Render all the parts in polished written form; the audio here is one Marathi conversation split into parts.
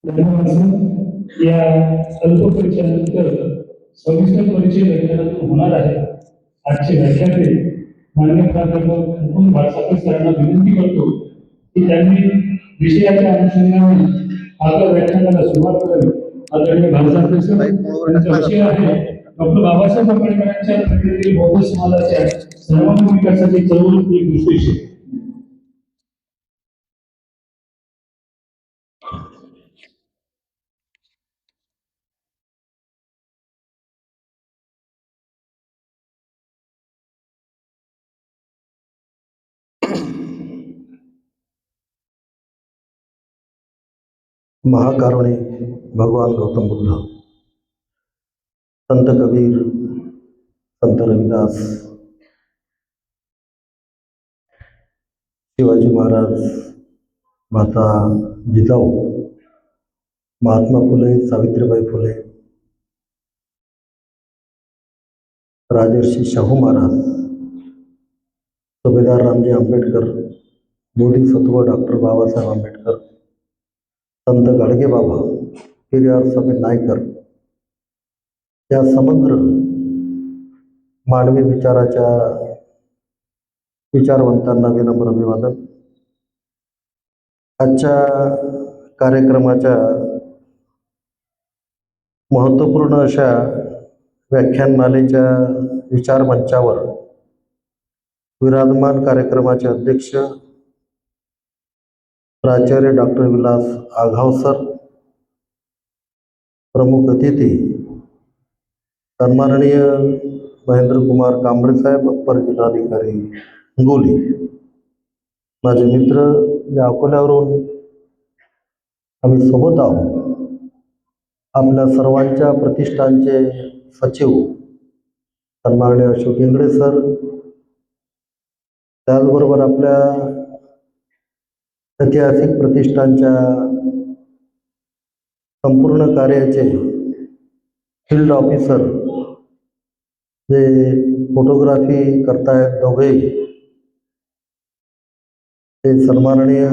धन्यवाद। या अल्प परिचयानंतर सविस्तर परिचय व्याख्यानातून होणार आहे। आजचे व्याख्याते माननीय प्राध्यापक मुकुंद भाटसागर सरांना विनंती करतो की त्यांनी विषयाच्या अनुषंगाने आपल्या व्याख्यानाला सुरुवात करावी। आदरणीय भाटसागर सर, त्यांचा विषय आहे डॉक्टर बाबासाहेब आंबेडकरांच्या प्रक्रियेतील बौद्ध समाजाच्या सर्वांगीण विकासाची चळवळ एक विश्लेषण। महाकारुणी भगवान गौतम बुद्ध, संत कबीर, संत रविदास, शिवाजी महाराज, माता जिजाऊ, महात्मा फुले, सावित्रीबाई फुले, राजर्षी शाहू महाराज, सुभेदार रामजी आंबेडकर, बोधिसत्व डॉक्टर बाबासाहेब आंबेडकर, संत गाडगेबाबा, पेरियार सभे नायकर या समग्र मानवी विचाराच्या विचारवंतांना विनम्र अभिवादन। आजच्या कार्यक्रमाच्या महत्त्वपूर्ण अशा व्याख्यानमालेच्या विचारमंचावर विराजमान कार्यक्रमाचे अध्यक्ष प्राचार्य डॉक्टर विलास आघाव सर, प्रमुख अतिथी सन्माननीय महेंद्र कुमार कांबळे साहेब, अप्पर जिल्हाधिकारी हिंगोली, माझे मित्र जे अकोल्यावरून आम्ही सोबत आहोत, आपल्या सर्वांच्या प्रतिष्ठानचे सचिव सन्माननीय अशोक इंगळे सर, त्याचबरोबर आपल्या ऐतिहासिक प्रतिष्ठानच्या संपूर्ण कार्याचे फील्ड ऑफिसर जे फोटोग्राफी करतायत दोघेही, ते सन्माननीय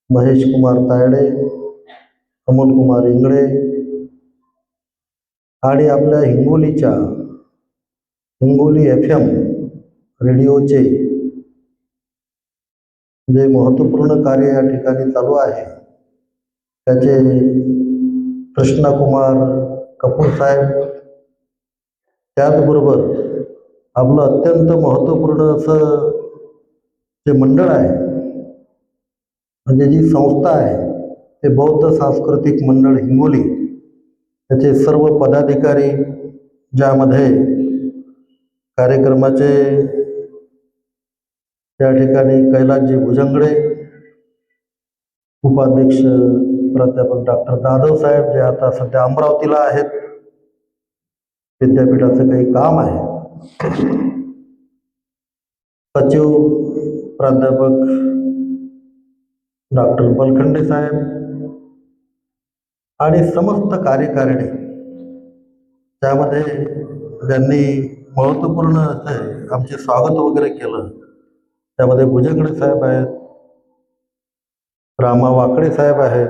महेश कुमार तायडे, अमोल कुमार इंगळे आणि आपल्या हिंगोलीच्या हिंगोली FM रेडिओचे जे महत्त्वपूर्ण कार्य या ठिकाणी चालू आहे त्याचे कृष्णा कुमार कपूर साहेब, त्याचबरोबर आपलं अत्यंत महत्त्वपूर्ण असं जे मंडळ आहे, म्हणजे जी संस्था आहे, ते बौद्ध सांस्कृतिक मंडळ हिंगोली, त्याचे सर्व पदाधिकारी, ज्यामध्ये कार्यक्रमाचे त्या ठिकाणी कैलासजी भुजंगडे, उपाध्यक्ष प्राध्यापक डॉक्टर जाधव साहेब, जे आता सध्या अमरावतीला आहेत, विद्यापीठाचं काही काम आहे, सचिव प्राध्यापक डॉक्टर बलखंडे साहेब आणि समस्त कार्यकारिणी, त्यामध्ये ज्यांनी महत्त्वपूर्ण असे आमचे स्वागत वगैरे केलं, त्यामध्ये भुजंगडे साहेब आहेत, रामा वाकडे साहेब आहेत,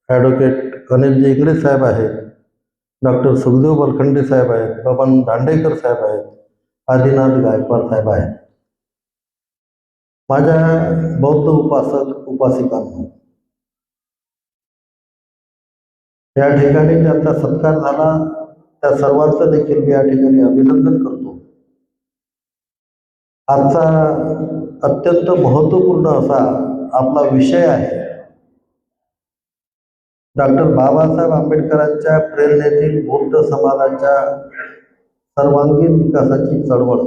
ॲडव्होकेट अनिलजी इंगळे साहेब आहेत, डॉक्टर सुखदेव बलखंडे साहेब आहेत, बबन दांडेकर साहेब आहेत, आदिनाथ गायकवाड साहेब आहेत, माझ्या बौद्ध उपासक उपासिकांनो, या ठिकाणी ज्यांचा सत्कार झाला त्या सर्वांचं देखील मी या ठिकाणी अभिनंदन करतो। आजचा अत्यंत महत्त्वपूर्ण असा आपला विषय आहे डॉक्टर बाबासाहेब आंबेडकरांच्या प्रेरणेतील बौद्ध समाजाच्या सर्वांगीण विकासाची चळवळ।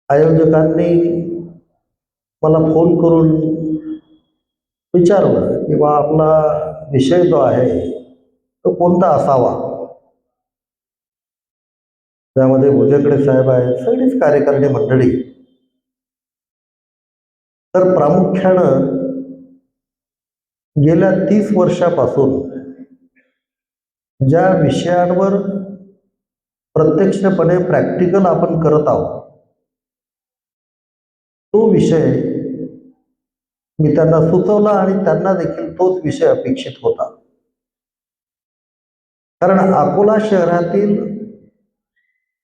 आयोजकांनी मला फोन करून विचारलं की बा आपला विषय जो आहे तो कोणता असावा। त्यामध्ये भुजंगडे साहेब आहेत, सगळीच कार्यकारिणी मंडळी, तर प्रामुख्यानं गेल्या 30 वर्षापासून ज्या विषयांवर प्रत्यक्षपणे प्रॅक्टिकल आपण करत आहोत तो विषय मी त्यांना सुचवला आणि त्यांना देखील तोच विषय अपेक्षित होता. कारण अकोला शहरातील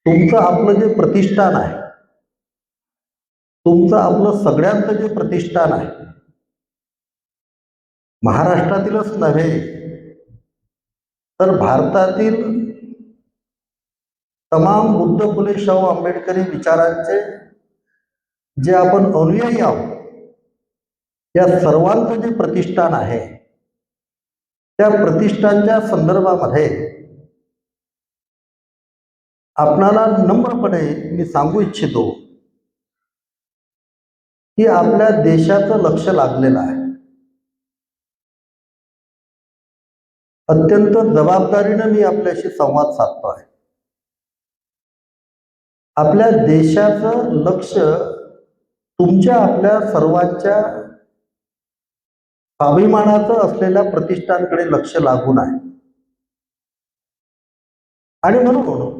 तुमचं आपलं जे प्रतिष्ठान आहे, तुमचं आपलं सगळ्यांचं जे प्रतिष्ठान आहे, महाराष्ट्रातीलच नव्हे तर भारतातील तमाम बुद्ध फुले शाहू आंबेडकरी विचारांचे जे आपण अनुयायी आहोत, या सर्वांचं जे प्रतिष्ठान आहे, त्या प्रतिष्ठानच्या संदर्भामध्ये आपणाला नम्रपणे मी सांगू इच्छितो की आपल्या देशाचं लक्ष लागलेलं आहे. अत्यंत जबाबदारीनं मी आपल्याशी संवाद साधतो आहे. आपल्या देशाचं लक्ष तुमच्या आपल्या सर्वांच्या स्वाभिमानाचं असलेल्या प्रतिष्ठानकडे लक्ष लागून आहे. आणि म्हणून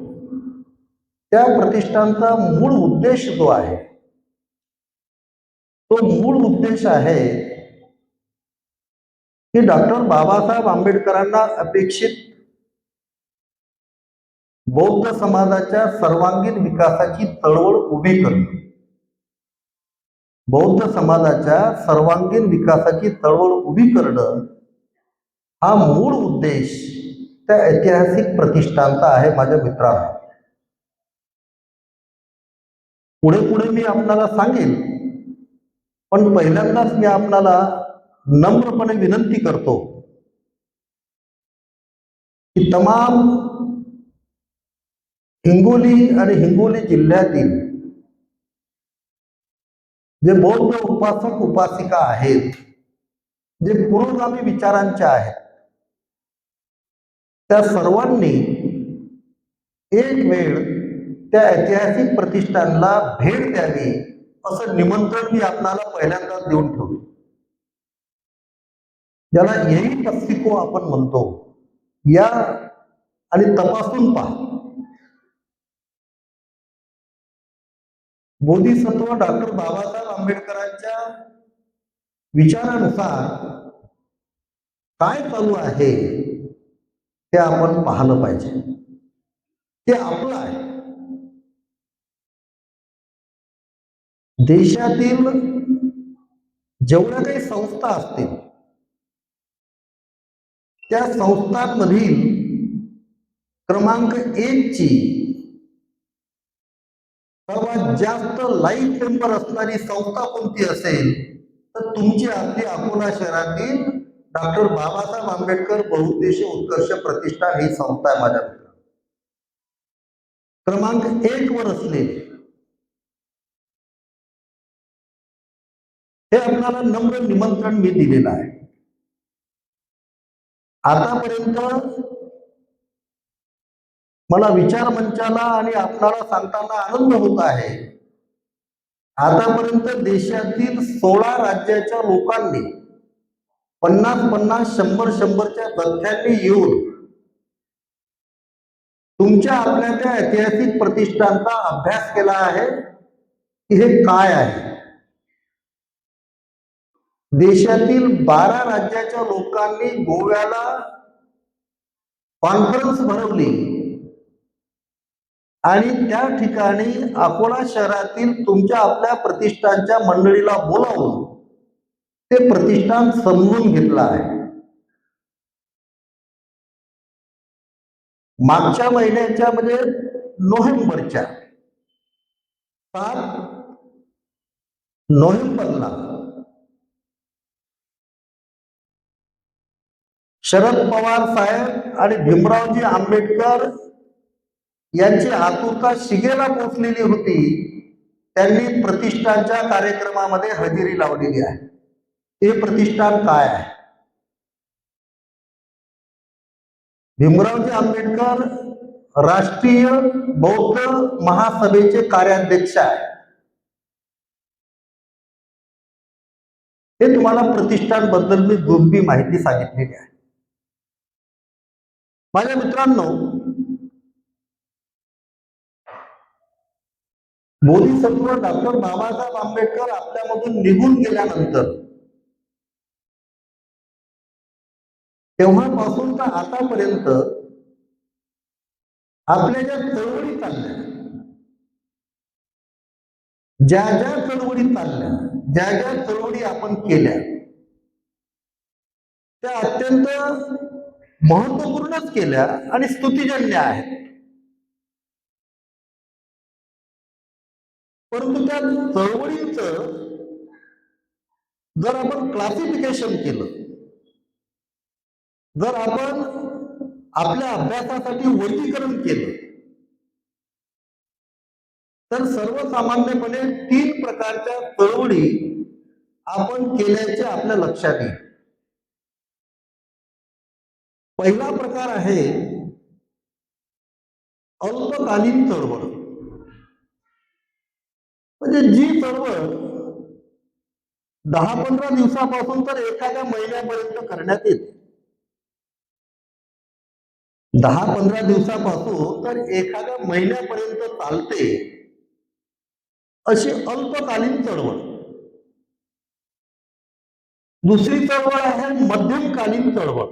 त्या प्रतिष्ठानचा मूळ उद्देश जो आहे, तो मूळ उद्देश आहे की डॉक्टर बाबासाहेब आंबेडकरांना अपेक्षित बौद्ध समाजाच्या सर्वांगीण विकासाची चळवळ उभी करणे. बौद्ध समाजाच्या सर्वांगीण विकासाची चळवळ उभी करणं हा मूळ उद्देश त्या ऐतिहासिक प्रतिष्ठानचा आहे. माझ्या मित्रांनो, पुढे पुढे मी आपणाला सांगेन, पण पहिल्यांदाच मी आपणाला नम्रपणे विनंती करतो की तमाम हिंगोली आणि हिंगोली जिल्ह्यातील जे बौद्ध उपासक उपासिका आहेत, जे पुरोगामी विचारांचे आहेत, त्या सर्वांनी एक वेळ त्या ऐतिहासिक प्रतिष्ठानला भेट द्यावी असं निमंत्रण मी आपणाला पहिल्यांदाच देऊन ठेवतो. ज्याला यही तस्तिको आपण म्हणतो, या आणि तपासून पहा. बोधिसत्व डॉक्टर बाबासाहेब आंबेडकरांच्या विचारानुसार काय चालू आहे ते आपण पाहलं पाहिजे. ते आपलं आहे. देशातील जेवढ्या काही संस्था असतील, त्या संस्थांमधील क्रमांक 1 ची सर्वात जास्त लाईफ मेंबर असणारी संस्था कोणती असेल तर तुमची आपली अकोला शहरातील डॉक्टर बाबासाहेब आंबेडकर बहुउद्देशीय उत्कर्ष प्रतिष्ठान ही संस्था आहे. माझ्या मित्रांनो, क्रमांक 1 वर असलेली. हे आपल्याला नम्र निमंत्रण मी दिलेलं आहे. आतापर्यंत मला विचार मंचाला आणि आपल्याला सांगताना आनंद होत आहे, आतापर्यंत देशातील 16 राज्याच्या लोकांनी 50-50, 100-100च्या जथ्यांनी येऊन तुमच्या आपल्या त्या ऐतिहासिक प्रतिष्ठानचा अभ्यास केला आहे की हे काय आहे. देशातील 12 राज्याच्या लोकांनी गोव्याला कॉन्फरन्स भरवली आणि त्या ठिकाणी अकोला शहरातील तुमच्या आपल्या प्रतिष्ठानच्या मंडळीला बोलावून ते प्रतिष्ठान समजून घेतलं आहे. मागच्या महिन्याच्या म्हणजे नोव्हेंबरच्या 7 नोव्हेंबरला शरद पवार साहेब आणि भीमरावजी आंबेडकर यांची आतुरता शिगेला पोचलेली होती. त्यांनी प्रतिष्ठानच्या कार्यक्रमामध्ये हजेरी लावलेली आहे. हे प्रतिष्ठान काय आहे? भीमरावजी आंबेडकर राष्ट्रीय बौद्ध महासभेचे कार्याध्यक्ष आहे. हे तुम्हाला प्रतिष्ठान बद्दल मी दुर्बी माहिती सांगितलेली आहे. माझ्या मित्रांनो, बोधिसत्व डॉक्टर बाबासाहेब आंबेडकर आपल्यामधून निघून गेल्यानंतर तेव्हापासून तर आतापर्यंत आपल्या ज्या चळवळी चालल्या, ज्या ज्या चळवळी चालल्या, ज्या ज्या चळवळी आपण केल्या, त्या अत्यंत महत्वपूर्णच केल्या आणि स्तुतिजन्य आहेत. परंतु त्या चळवळींचं जर आपण क्लासिफिकेशन केलं, जर आपण आपल्या अभ्यासासाठी वर्गीकरण केलं, तर सर्वसामान्यपणे 3 प्रकारच्या चळवळी आपण केल्याचे आपल्या लक्षात येईल. पहिला प्रकार आहे अल्पकालीन चळवळ. म्हणजे जी चळवळ 10-15 दिवसापासून तर एखाद्या महिन्यापर्यंत करण्यात येते. 10-15 दिवसापासून तर एखाद्या महिन्यापर्यंत चालते, अशी अल्पकालीन चळवळ. दुसरी चळवळ आहे मध्यमकालीन चळवळ,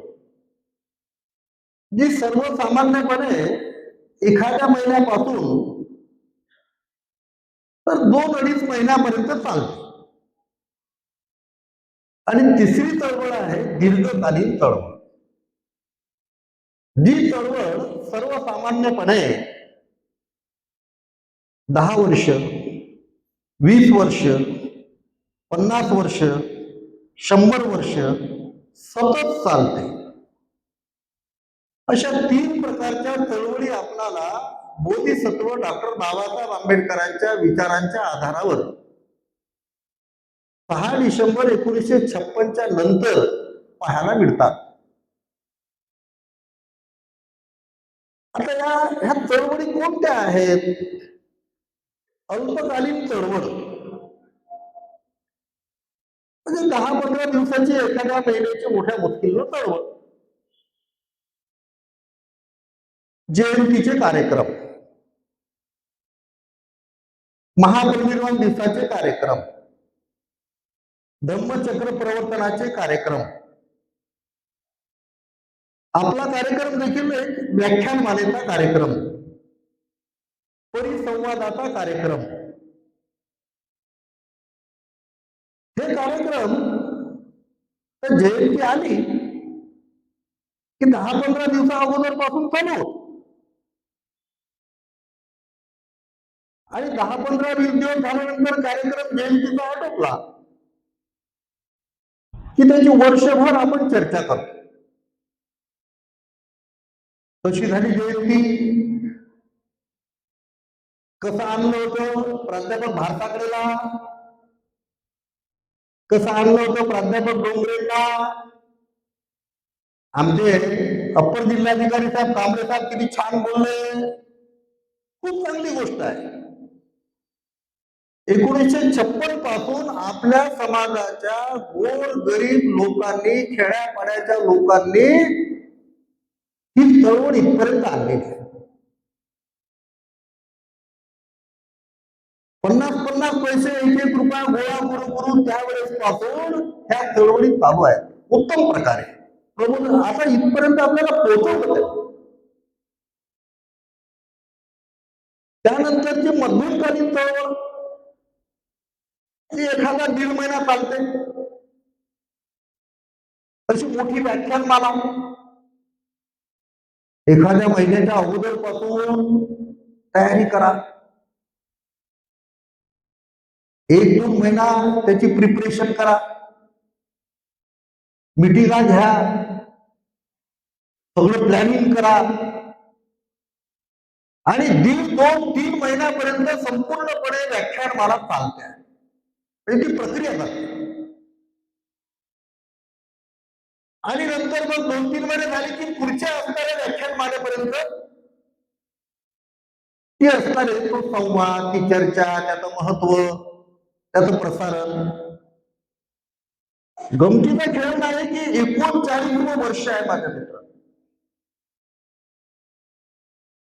जी सर्वसामान्यपणे एखाद्या महिन्यापासून तर 2-2.5 महिन्यापर्यंत चालते. आणि तिसरी चळवळ आहे दीर्घकालीन चळवळ. जी चळवळ सर्वसामान्यपणे 10 वर्ष, 20 वर्ष, 50 वर्ष, 100 वर्ष सतत चालते. अशा 3 प्रकारच्या चळवळी आपल्याला बोधिसत्व डॉक्टर बाबासाहेब आंबेडकरांच्या विचारांच्या आधारावर 6 डिसेंबर 1956च्या नंतर पाहायला मिळतात. आता ह्या चळवळी कोणत्या आहेत? अल्पकालीन चळवळ म्हणजे 10-15 दिवसाची, एखाद्या महिन्याची मोठ्या मुश्किलनं चळवळ. जयंतीचे कार्यक्रम, महापरिनिर्वाण दिवसाचे कार्यक्रम, धम्मचक्र प्रवर्तनाचे कार्यक्रम. आपला कार्यक्रम देखील एक व्याख्यानमालेचा कार्यक्रम, परिसंवादाचा कार्यक्रम. हे कार्यक्रम तर जयंती आली की 10-15 दिवसा अगोदर पासून चालू होत आणि 10-15-20 दिवस झाल्यानंतर कार्यक्रम जयंतीचा आटोपला की त्याची वर्षभर आपण चर्चा करतो. कशी झाली जयंती, कसं आणलं होतं प्राध्यापक भारताकडेला, कसं आणलं होतं प्राध्यापक डोंगरेंना, आमचे अप्पर जिल्हाधिकारी साहेब कांबळे साहेब किती छान बोलले. खूप चांगली गोष्ट आहे. 1956 पासून आपल्या समाजाच्या गोर गरीब लोकांनी, खेड्यापाड्याच्या लोकांनी ही चळवळ इथपर्यंत आणली. 50-50 पैसे, 1-1 रुपया गोळा करून त्यावेळेस पासून ह्या चळवळी चालू आहेत उत्तम प्रकारे. प्रभू आता इथपर्यंत आपल्याला पोहोचवलं. त्यानंतरची मध्यमकालीन चळवळ ती एखादा 1.5 महिना चालते. अशी मोठी व्याख्यानमाला एखाद्या महिन्याच्या अगोदर पासून तयारी करा. 1-2 महिना त्याची प्रिपरेशन करा, मिटिंगा घ्या, सगळं प्लॅनिंग करा आणि 1.5-2-3 महिन्यापर्यंत संपूर्णपणे व्याख्यानमाला चालते. म्हणजे ती प्रक्रिया झाली. आणि नंतर मग 2-3 महिने झाले की पुढच्या असणाऱ्या व्याख्यानमालेपर्यंत ती असणारे तो संवाद, ती चर्चा, त्याचं महत्व, त्याचं प्रसारण. गमतीचा खेळ नाही की 39वं वर्ष आहे माझ्या मित्र.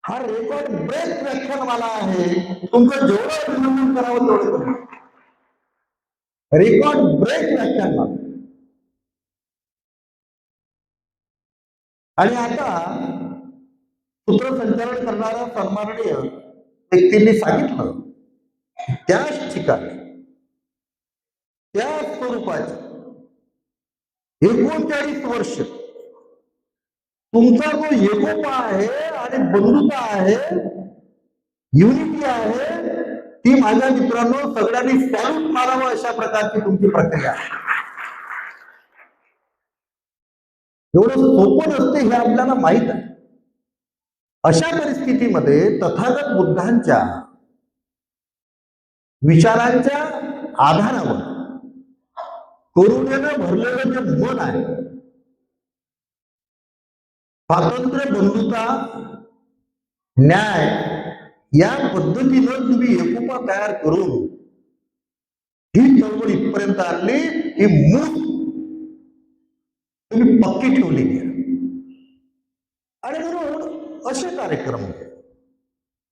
हा रेकॉर्ड ब्रेक व्याख्यानमाला आहे. तुमचं जेवढं अभिनंदन करावं तेवढं करा. रेकॉर्ड ब्रेक व्याख्यानमाला. आणि आता सूत्रसंचालन करणाऱ्या सन्माननीय व्यक्तींनी सांगितलं, त्याच ठिकाणी त्या स्वरूपाची 39 वर्ष तुमचा जो एकोपा आहे आणि बंधुता आहे, युनिटी आहे, ती माझ्या मित्रांनो सगळ्यांनी सॅल्यूट मारावं अशा प्रकारची तुमची प्रक्रिया आहे. एवढं सोपं नसते हे आपल्याला माहित आहे. अशा परिस्थितीमध्ये तथागत बुद्धांच्या विचारांच्या आधारावर करुणेनं भरलेलं जे मन आहे, स्वातंत्र्य, बंधुता, न्याय या पद्धतीनं तुम्ही एकोपा तयार करून ही चळवळ इथपर्यंत आणली, ही मूठ तुम्ही पक्की ठेवलेली आहे. आणि म्हणून असे कार्यक्रम,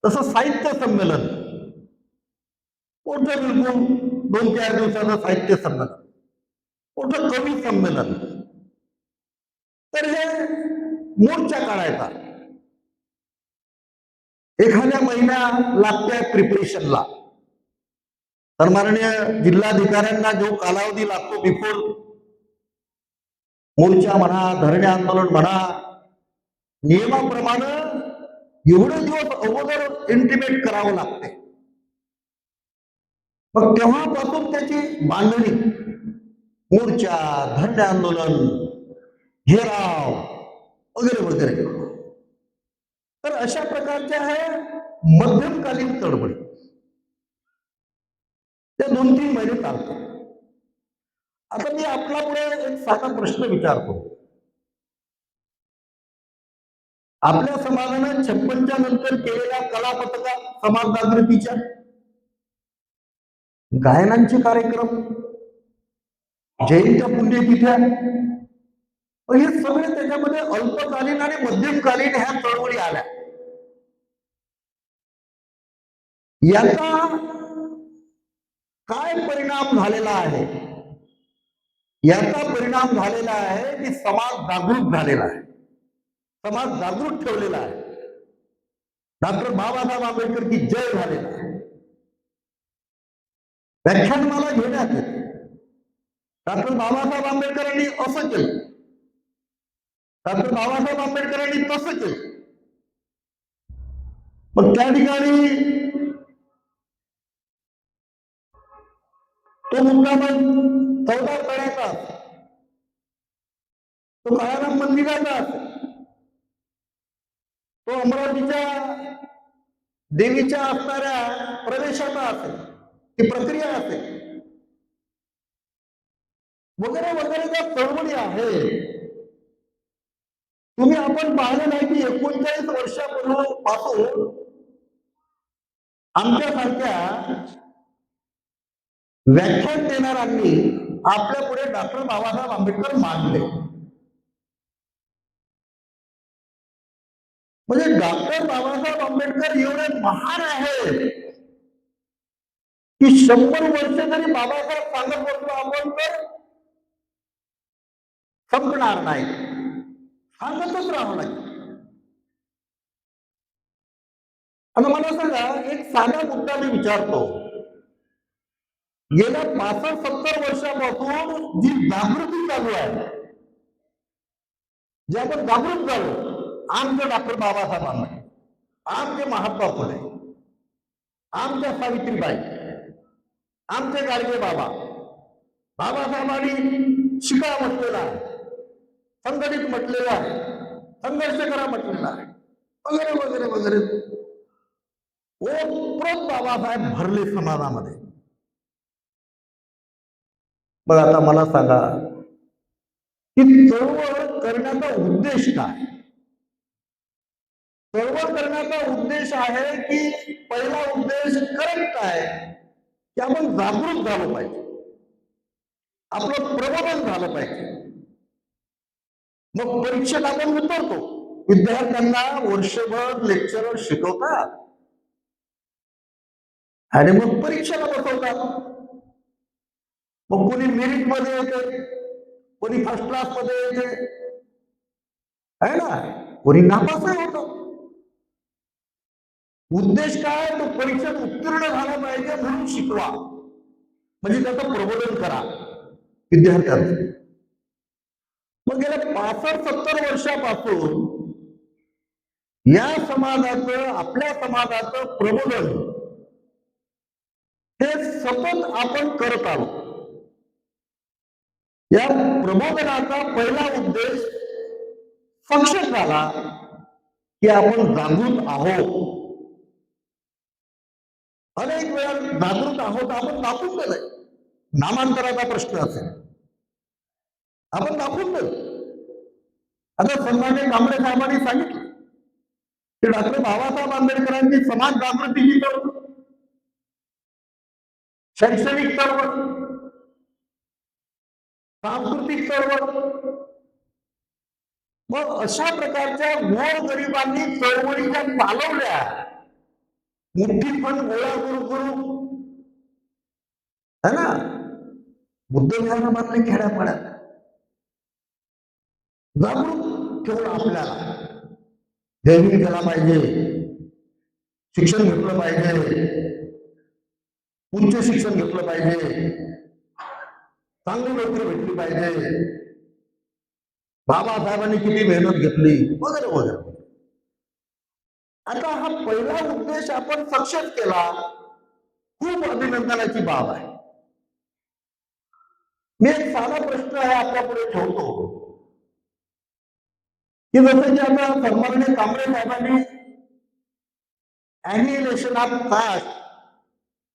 तसं साहित्य संमेलन, मोठं बिलकुल 2-4 दिवसाचं साहित्य संमेलन, मोठं कवी संमेलन, तर हे मोर्चा काढायचा, एखाद्या महिना लागतोय प्रिपरेशनला. तर माननीय जिल्हाधिकाऱ्यांना जो कालावधी लागतो बिफोर मोर्चा म्हणा, धरणे आंदोलन म्हणा, नियमाप्रमाणे एवढे दिवस अगोदर इंटिमेट करावं लागते. मग तेव्हापासून त्याची बांधणी, मोर्चा, धरणे आंदोलन, घेराव वगैरे वगैरे. तर अशा प्रकारच्या ह्या मध्यमकालीन चळवळी त्या 2-3 महिने चालतात. आता मी आपला पुढे एक साधा प्रश्न विचारतो. आपल्या समाजानं 56च्या नंतर केलेल्या कला पथका, समाज जागृतीच्या गायनांचे कार्यक्रम, जयंत्या, पुण्यतिथ्या, हे सगळे त्याच्यामध्ये अल्पकालीन आणि मध्यमकालीन ह्या चळवळी आल्या. याचा काय परिणाम झालेला आहे? याचा परिणाम झालेला आहे की समाज जागृत झालेला आहे, समाज जागृत ठेवलेला आहे. डॉक्टर बाबासाहेब आंबेडकर की जय झालेला आहे. व्याख्यानमाला घेण्यात येते, डॉक्टर बाबासाहेब आंबेडकरांनी असं केलं, डॉक्टर बाबासाहेब आंबेडकरांनी तसं केलं. मग त्या ठिकाणी तो मुद्दा मग 14 कळ्याचा, तो काळाराम मंदिराचा, तो अमरावतीच्या देवीच्या असणाऱ्या प्रवेशाचा असेल, ती प्रक्रिया असेल, वगैरे वगैरे ज्या चळवळी आहे, तुम्ही आपण पाहिलं नाही की 39 वर्षापासून आमच्यासारख्या व्याख्यान देणाऱ्यांनी आपल्या पुढे डॉक्टर बाबासाहेब आंबेडकर मांडले. म्हणजे डॉक्टर बाबासाहेब आंबेडकर एवढे महान आहेत की 100 वर्ष जरी बाबासाहेब सांगत बसलो आपण तर संपणार नाही, सांगतच राहावं लागेल. आता मला सांगा, एक साधा मुद्दा मी विचारतो. गेल्या 65-70 वर्षापासून जी जागृती चालू आहे, जे आपण जागृत झालो, आमचे डॉक्टर बाबासाहेब आंबेडकर, आमचे महात्मा फुले, आमच्या सावित्रीबाई, आमचे गाडगे बाबा, बाबासाहेबांनी शिका म्हटलेला आहे, संघटित म्हटलेला आहे, संघर्ष करा म्हटलेला आहे, वगैरे वगैरे वगैरे. ओतप्रोत बाबासाहेब भरले समाजामध्ये. मग आता मला सांगा की चळवळ करण्याचा उद्देश काय? चळवळ करण्याचा उद्देश आहे की पहिला उद्देश करेक्ट आहे की आपण जागृत झालो पाहिजे, आपलं प्रबोधन झालं पाहिजे. मग परीक्षेत आपण उतरतो, विद्यार्थ्यांना वर्षभर लेक्चरर शिकवतात आणि मग परीक्षेला बसवतात. मग कोणी मेरिट मध्ये येते, कोणी फर्स्ट क्लास मध्ये येते, आहे ना, कोणी नापासही होतं. उद्देश काय, तो परीक्षेत उत्तीर्ण झाला पाहिजे म्हणून शिकवा, म्हणजे त्याचं प्रबोधन करा विद्यार्थ्यांचं. मग गेल्या 65-70 वर्षापासून या समाजाचं, आपल्या समाजाचं प्रबोधन हे सतत आपण करत आलो. या प्रबोधनाचा पहिला उद्देश स्पष्ट झाला की आपण जागृत आहोत. अनेक वेळा जागृत आहोत आपण दाखवून दिलंय. नामांतराचा प्रश्न असेल, आपण दाखवून दिलं. आता सन्माननीय कांबळे साहेबांनी सांगितलं की डॉक्टर बाबासाहेब आंबेडकरांची समाज जागृतीची चळवळ, शैक्षणिक चळवळ, सांस्कृतिक चळवळ, मग अशा प्रकारच्या गोरगरिबांनी चळवळीच्या चालवल्या, मुठ्ठीत पण गोळा करू है ना, बुद्धविहार बांधले खेड्यापाड्यात. जागृत ठेवलं आपल्याला. जैविक केला पाहिजे, शिक्षण घेतलं पाहिजे, उच्च शिक्षण घेतलं पाहिजे, चांगली नोकरी भेटली पाहिजे, बाबासाहेबांनी किती मेहनत घेतली, वगैरे वगैरे. आता हा पहिला उद्देश आपण सक्षम केला, खूप अभिनंदनाची बाब आहे. मी एक साधा प्रश्न आहे आपल्या पुढे ठेवतो की जसं की आता सन्माननीय कांबळे साहेबांनी ॲनिहिलेशन ऑफ कास्ट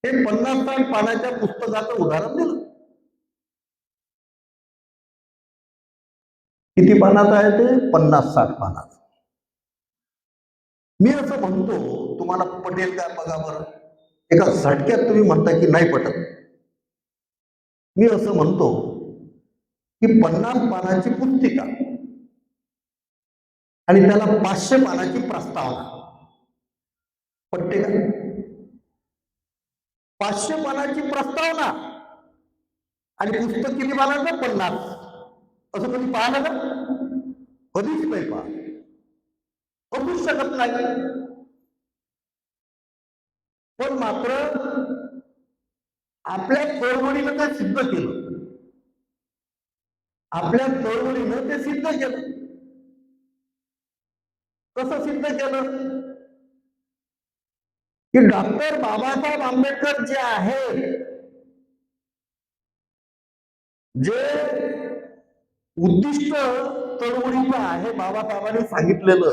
हे 50-60 पानाच्या पुस्तकाचं उदाहरण दिलं. किती पानाचं आहे ते? 50-60 पानाचं. मी असं म्हणतो, तुम्हाला पटेल का बघा बरं. एका झटक्यात तुम्ही म्हणता की नाही पटत. मी असं म्हणतो की 50 पानाची पुस्तिका आणि त्याला 500 पानाची प्रस्तावना, पटते का? 500 पानाची प्रस्तावना आणि पुस्तक किती पानाचं? 50. असं कधी पाहिलं का? कधीच नाही पाहिलं. करूच शकत नाही. पण मात्र आपल्या चळवळीनं ते सिद्ध केलं. आपल्या चळवळीनं ते सिद्ध केलं. कसं सिद्ध केलं? की डॉक्टर बाबासाहेब आंबेडकर जे आहे, जे उद्दिष्ट चळवळीचं आहे बाबासाहेबांनी सांगितलेलं,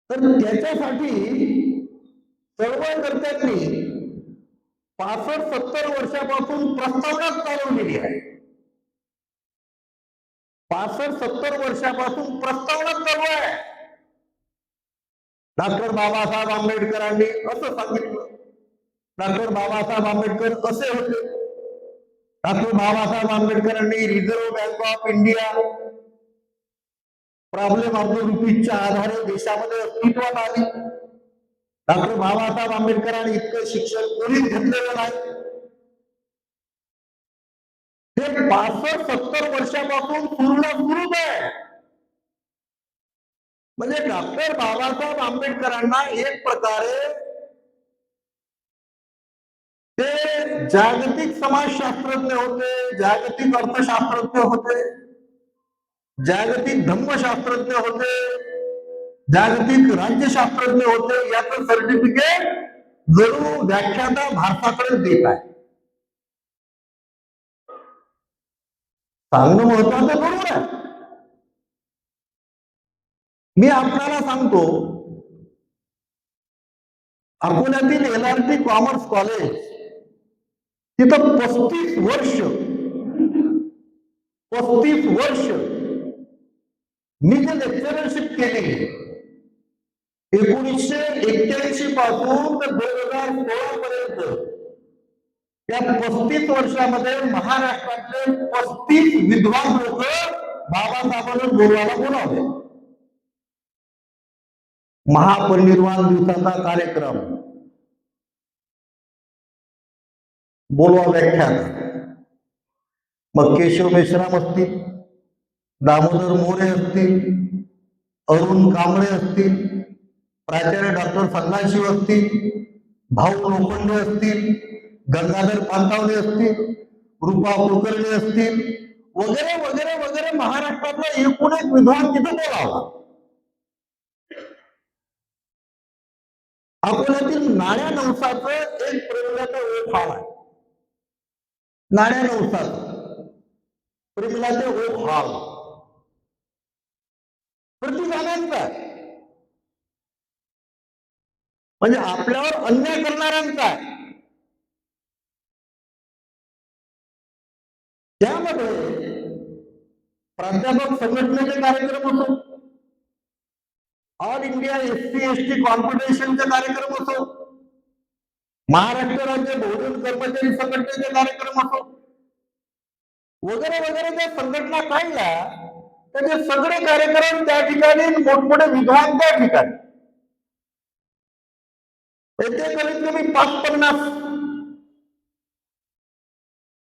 तर त्याच्यासाठी चळवळकर्त्यांनी 65-70 वर्षापासून प्रस्तावना चालवलेली आहे. 65-70 वर्षापासून प्रस्तावना चालू आहे. डॉक्टर बाबासाहेब आंबेडकरांनी असं सांगितलं, डॉक्टर बाबासाहेब आंबेडकर असे होते, डॉक्टर बाबासाहेब आंबेडकरांनी reserve bank of India problem of the रुपीजच्या आधारे देशामध्ये अस्तित्वात आली. डॉक्टर बाबासाहेब आंबेडकरांनी इतकं शिक्षण कोणीच घेतलेलं नाही. ते 65-70 वर्षापासून सुरूच आहे. म्हणजे डॉक्टर बाबासाहेब आंबेडकरांना एक प्रकारे ते जागतिक समाजशास्त्रज्ञ होते, जागतिक अर्थशास्त्रज्ञ होते, जागतिक धम्मशास्त्रज्ञ होते, जागतिक राज्यशास्त्रज्ञ होते. याचं सर्टिफिकेट जरूर व्याख्याता भारताकडे देत आहे. सांगणं महत्वाचं बरोबर आहे. मी आपल्याला सांगतो, अकोल्यातील LRT कॉमर्स कॉलेज, तिथं 35 वर्ष मी जे लेक्चरशिप केली, 1981 पासून ते 2016 पर्यंत, त्या 35 वर्षामध्ये महाराष्ट्रातले 35 विद्वान लोक बाबासाहेबांना बोलवायला बोलावले. महापरिनिर्वाण दिवसाचा कार्यक्रम, बोलवा व्याख्यान. मग केशव मेश्राम असतील, दामोदर मोरे असतील, अरुण कांबळे असतील, प्राचार्य डॉक्टर संन्याशी असतील, भाऊ लोखंडे असतील, गंगाधर पानतावणे असतील, रूपा कुलकर्णी असतील, वगैरे वगैरे वगैरे महाराष्ट्रातला एकूण एक विद्वान तिथे बोलावा. अकोल्यातील नाण्या नवसाचं एक प्रेमिलाचं ओठ आहे. नाण्या नवसाचं प्रेमिलाचे ओठ हाल प्रतिगाण्यांचा, म्हणजे आपल्यावर अन्याय करणाऱ्यांचा. त्यामध्ये प्राध्यापक संघटनेचे कार्यक्रम असो, ऑल इंडिया एससी एसटी कॉन्फेडरेशनचे कार्यक्रम असो, महाराष्ट्र राज्य बहुजन कर्मचारी संघटनेचे कार्यक्रम असो, वगैरे वगैरे ज्या संघटना काढल्या त्याचे सगळे कार्यक्रम त्या ठिकाणी, मोठमोठे विद्वान त्या ठिकाणी. येथे कमीत कमी 5-50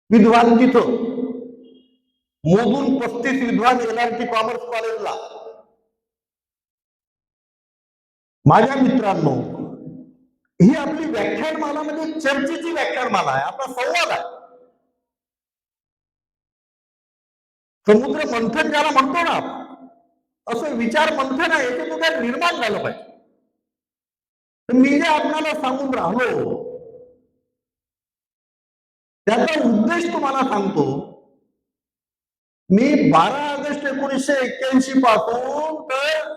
विद्वान तिथं, मोजून 35 विद्वान LRT कॉमर्स कॉलेजला. माझ्या मित्रांनो, ही आपली व्याख्यानमाला म्हणजे चर्चेची व्याख्यानमाला आहे, आपला संवाद आहे. समुद्र मंथन ज्याला म्हणतो ना, असं विचार मंथन आहे, याच्यातून काय निर्माण झालं पाहिजे. तर मी जे आपल्याला सांगून राहिलो त्याचा उद्देश तुम्हाला सांगतो. मी 12 ऑगस्ट 1981 पासून तर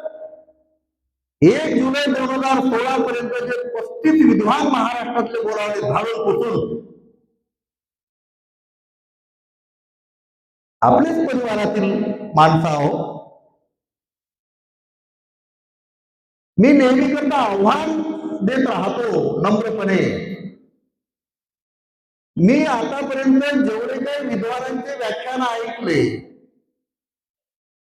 1 जुलै 2016 पर्यंत जे 35 विद्वान महाराष्ट्रातले बोलावले झाडून पुसून, आपलेच परिवारातील माणसं आहो. मी नेहमीकरता आव्हान देत राहतो नम्रपणे. मी आतापर्यंत जेवढे काही विद्वानांचे व्याख्यान ऐकले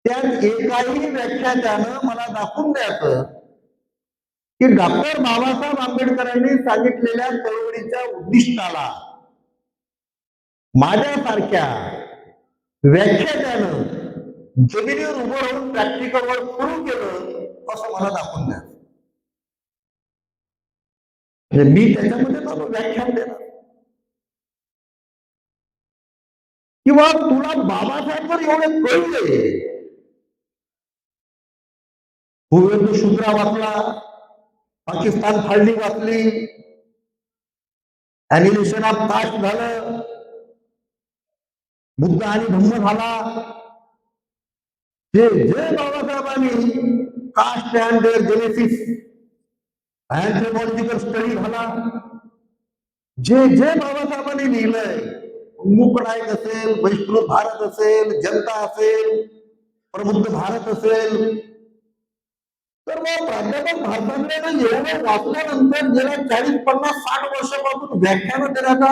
त्यात एकाही व्याख्यात्यानं मला दाखवून द्यायचं की डॉक्टर बाबासाहेब आंबेडकरांनी सांगितलेल्या चळवळीच्या उद्दिष्टाला माझ्यासारख्या व्याख्यात्यानं जमिनीवर उभं राहून प्रॅक्टिकलवर सुरू केलं असं मला दाखवून द्या. मी त्याच्यामध्ये चालू व्याख्यान देणार किंवा तुला बाबासाहेब जर एवढे कळले, हुवेंदू शुद्रा वाचला, पाकिस्तान फाळणी वाचली, ॲनिमेशन ऑफ कास्ट झालं, बुद्ध आणि धम्म झाला, जे जे बाबासाहेबांनी caste and their genesis anthropological study झाला, जे जे बाबासाहेबांनी लिहिलंय, मुक नायक असेल, वैष्णव भारत असेल, जनता असेल, प्रबुद्ध भारत असेल, तर मग प्राध्यापक भारताकडे एवढं वाचल्यानंतर गेल्या 40, 50, 60 वर्षापासून व्याख्यानं देण्याचा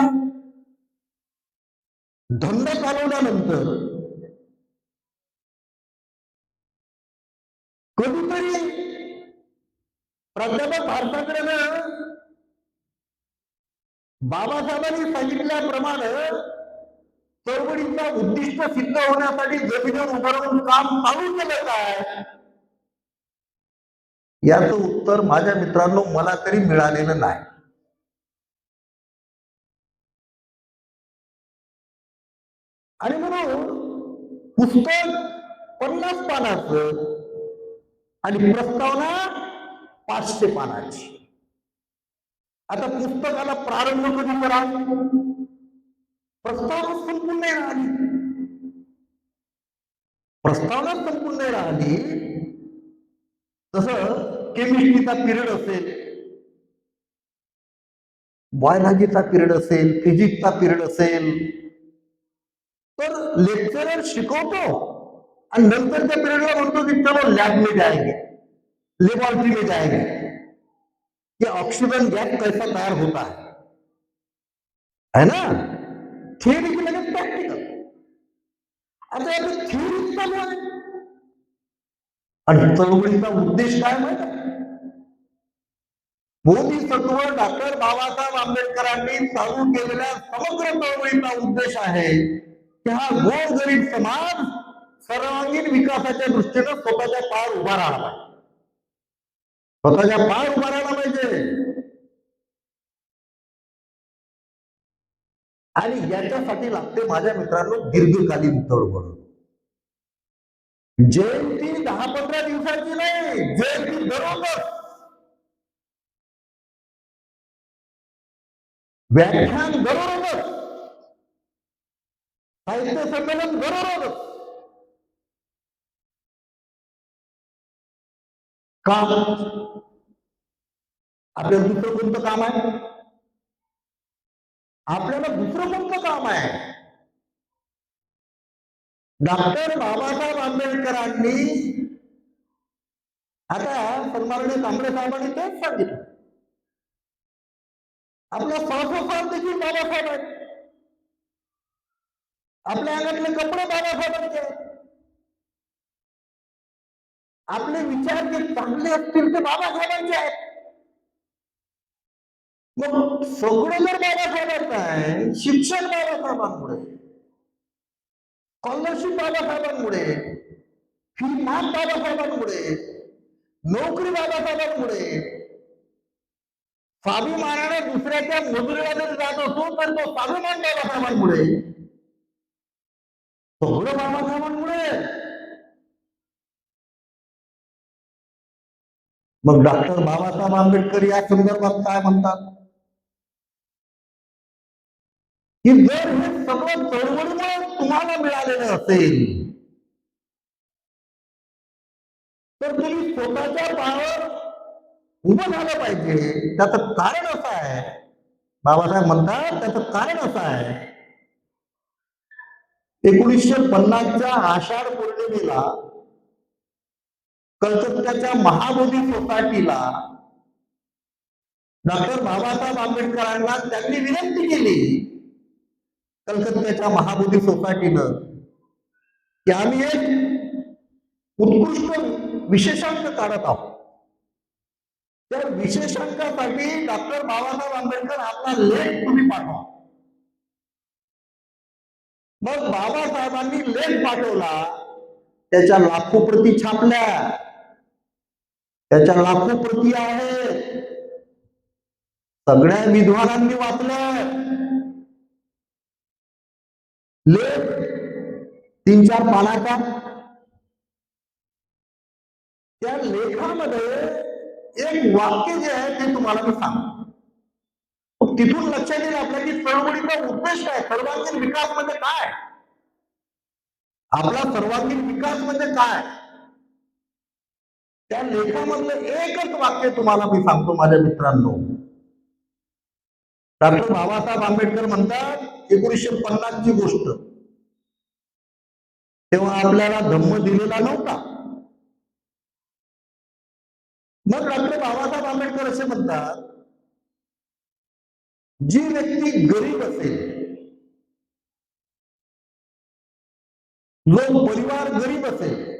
धंदा चालवल्यानंतर कधीतरी प्राध्यापक भारताकडे बाबासाहेबांनी सांगितल्याप्रमाणे चळवळीचा उद्दिष्ट सिद्ध होण्यासाठी जमिनीवर उभं राहून काम चालू केलं काय, याचं उत्तर माझ्या मित्रांनो मला तरी मिळालेलं नाही. आणि म्हणून पुस्तक 50 पानाचं आणि प्रस्तावना 500 पानाची. आता पुस्तकाला प्रारंभ कधी करा, प्रस्तावना संपून नाही राहिली. प्रस्तावना संपून नाही राहिली तसं केमिस्ट्रीचा पिरियड असेल, बायोलॉजीचा पिरियड असेल, फिजिक्सचा पिरियड असेल, तर लेक्चरर शिकवतो आणि नंतरच्या पिरियडला म्हणतो की चलो लॅब में जाएंगे, लेबॉरेटरी में जाएंगे, कि ऑक्सीजन गैस कैसा तैयार होता है ना. थियरी की लगेच प्रॅक्टिकल. आता याचं थियरी चालू आहे आणि चळवळीचा उद्देश काय माहिती आहे? बोधिसत्व डॉक्टर बाबासाहेब आंबेडकरांनी चालू केलेल्या समग्र चळवळीचा उद्देश आहे की हा गोरगरीब समाज सर्वांगीण विकासाच्या दृष्टीनं स्वतःच्या पायावर उभा राहिला पाहिजे. स्वतःच्या पायावर उभा राहिला पाहिजे. आणि याच्यासाठी लागते माझ्या मित्रांनो दीर्घकालीन तळमळ. जयंती 10-15 दिवसाची नाही, जयंती दररोज. व्याख्यान दररोज, साहित्य संमेलन दररोज. काम आपल्याला दुसरं कोणतं काम आहे? आपल्याला दुसरं कोणतं काम आहे? डॉक्टर बाबासाहेब आंबेडकरांनी, आता सन्माननीय कांबळे साहेबांनी तेच सांगितलं, आपला श्वासोच्छ्वास देखील बाबासाहेब आहेत, आपल्या अंगातले कपडे बाबासाहेबांचे आहेत, आपले विचार जे चांगले असतील ते बाबासाहेबांचे आहेत. मग सगळं जर बाबासाहेबांचं आहे, शिक्षण बाबासाहेबांमुळे, स्कॉलरशिप बाबासाहेबांमुळे, फी माफ बाबासाहेबांमुळे, नोकरी बाबासाहेबांमुळे, स्वाभिमानाने दुसऱ्याच्या मजुरीला जरी जात असतो तर तो स्वाभिमान बाबासाहेबांमुळे, सगळं बाबासाहेबांमुळे. मग डॉक्टर बाबासाहेब आंबेडकर या संदर्भात काय म्हणतात की जर हे सगळं चळवळीमुळे तुम्हाला मिळालेलं असेल तर तुम्ही स्वतःच्या पायावर उभं झालं पाहिजे. त्याचं कारण असं आहे, बाबासाहेब म्हणतात त्याचं कारण असं आहे, 1950च्या आषाढ पौर्णिमेला कलकत्त्याच्या महाबोधी सोसायटीला डॉक्टर बाबासाहेब आंबेडकरांना त्यांनी विनंती केली, कलकत्त्याच्या महाबोधी सोसायटीनं, की आम्ही एक उत्कृष्ट विशेषांक काढत आहोत, त्या विशेषांकासाठी डॉक्टर बाबासाहेब आंबेडकर आपला लेख तुम्ही पाठवा. मग बाबासाहेबांनी लेख पाठवला, त्याच्या लाखो प्रती छापल्या, त्याच्या लाखो प्रती आहेत, सगळ्या विद्वानांनी वाचलं. लेख 3-4 पानाचा. त्या लेखामध्ये एक वाक्य जे आहे ते तुम्हाला मी सांगतो. तिथून लक्षात येईल आपल्या की चळवळीचा उद्देश काय, सर्वांगीण विकास म्हणजे काय, आपला सर्वांगीण विकास म्हणजे काय. त्या लेखामधलं एकच वाक्य तुम्हाला मी सांगतो माझ्या मित्रांनो. डॉक्टर बाबासाहेब आंबेडकर म्हणतात, 1950 ची गोष्ट, तेव्हा आपल्याला धम्म दिलेला नव्हता. मग डॉक्टर बाबासाहेब आंबेडकर असे म्हणतात, जी व्यक्ती गरीब असेल, जो परिवार गरीब असेल,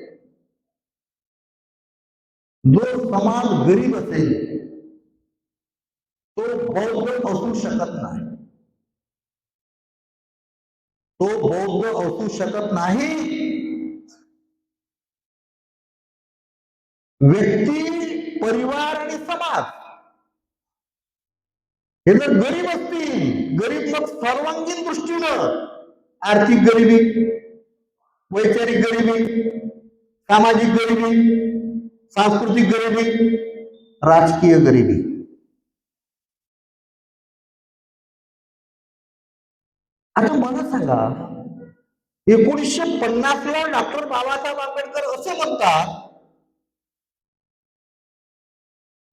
जो समाज गरीब असेल, तो बौद्ध असू शकत नाही. तो बौद्ध असू शकत नाही. व्यक्ती, परिवार आणि समाज हे जर गरीब असतील, गरीब मग सर्वांगीण दृष्टीनं, आर्थिक गरिबी, वैचारिक गरिबी, सामाजिक गरिबी, सांस्कृतिक गरिबी, राजकीय गरिबी. आता मला सांगा, 1950 ला डॉक्टर बाबासाहेब आंबेडकर असे म्हणतात,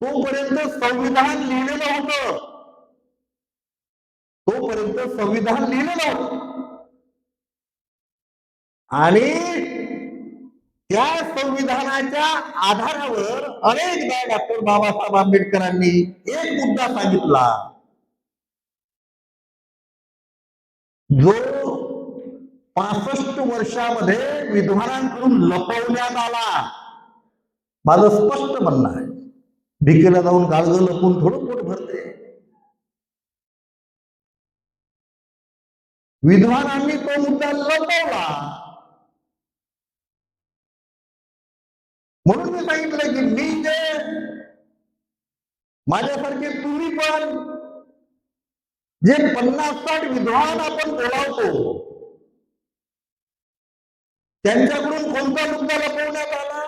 तोपर्यंत संविधान लिहिलेलं होतं, तोपर्यंत संविधान लिहिलेलं होतं, आणि त्या संविधानाच्या आधारावर अनेकदा डॉक्टर बाबासाहेब आंबेडकरांनी एक मुद्दा सांगितला, जो 65 वर्षामध्ये विद्वानांकडून लपवण्यात आला. माझं स्पष्ट म्हणणं आहे, भिकेला जाऊन गाळगं लपून थोडं पोट भरते. विद्वानांनी तो मुद्दा लपवला म्हणून मी सांगितलं की मी जे माझ्यासारखे तुम्ही पण जे 50-60 विद्वान आपण बोलावतो त्यांच्याकडून कोणता मुद्दा लपवण्यात आला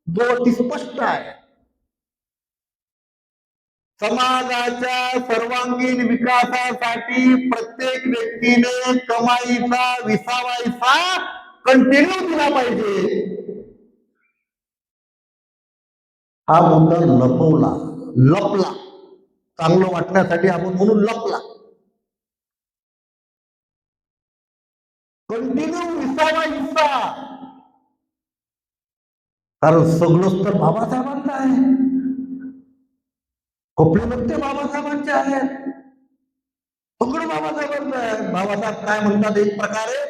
जो अति स्पष्ट आहे. समाजाच्या सर्वांगीण विकासासाठी प्रत्येक व्यक्तीने कमाईचा विसावा कंटिन्यू दिला पाहिजे. हा मुद्दा लपला चांगलं वाटण्यासाठी आपण म्हणून लपला. कंटिन्यू विसावा कारण सगळंच तर बाबासाहेबांचं आहे. कपडे लत्ते बाबासाहेबांचे आहेत. सगळं बाबासाहेबांचं आहे. बाबासाहेब काय म्हणतात एक प्रकारे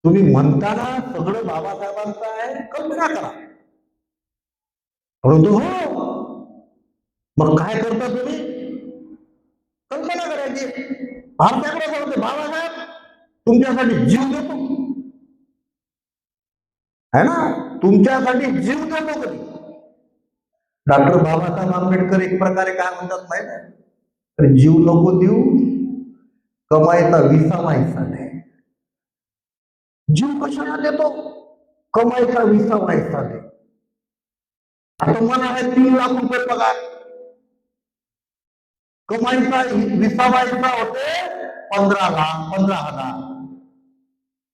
तुम्ही म्हणताना सगळं बाबासाहेबांचं आहे कल्पना करा. परंतु हो मग काय करता तुम्ही कल्पना करायची. भारताकडे सांगते बाबासाहेब तुमच्यासाठी जीव देतो है ना, तुमच्यासाठी जीव देतो. कधी डॉक्टर बाबासाहेब आंबेडकर एक प्रकारे काय म्हणतात माहिती आहे, तर जीव नको देऊ कमाईचा विसावा दे. जीव कशाला देतो कमाईचा विसावा दे. आता मला आहे 3 लाख रुपये पगार, कमाईचा विसावा होते 15,000.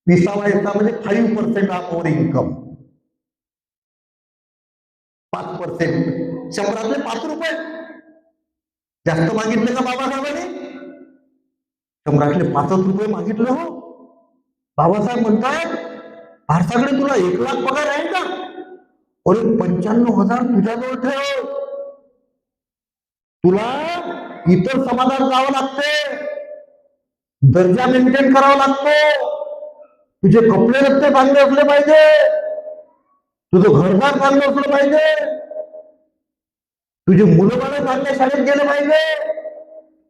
विसावा म्हणजे 5% ऑफ ओव्हर इन्कम. 5%, 100 5 रुपये जास्त मागितले का बाबासाहेबांनी? 100 5 रुपये मागितले हो. बाबासाहेब म्हणतात भारताकडे तुला 1 लाख पगार आहे का? अरे 95,000 तुझ्याजवळ ठेव. तुला इतर समाजात जावं लागते, दर्जा मेंटेन करावा लागतो. तुझे कपडे रस्ते चांगले असले पाहिजे, तुझं घरदार चांगलं असलं पाहिजे, तुझे मुलं बाळ चांगल्या शाळेत गेले पाहिजे.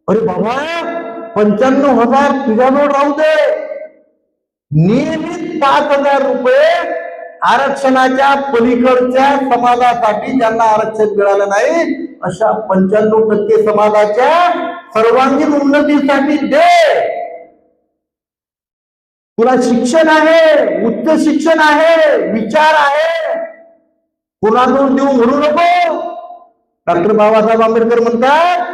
अरे बाबा 95,000 तुझ्याजवळ राहू दे. नियमित 5,000 रुपये आरक्षणाच्या पलीकडच्या समाजासाठी ज्यांना आरक्षण मिळालं नाही अशा 95% समाजाच्या सर्वांगीण उन्नतीसाठी दे. तुला शिक्षण आहे, उच्च शिक्षण आहे, विचार आहे, कोणाकडून देऊ म्हणू नको. डॉक्टर बाबासाहेब आंबेडकर म्हणतात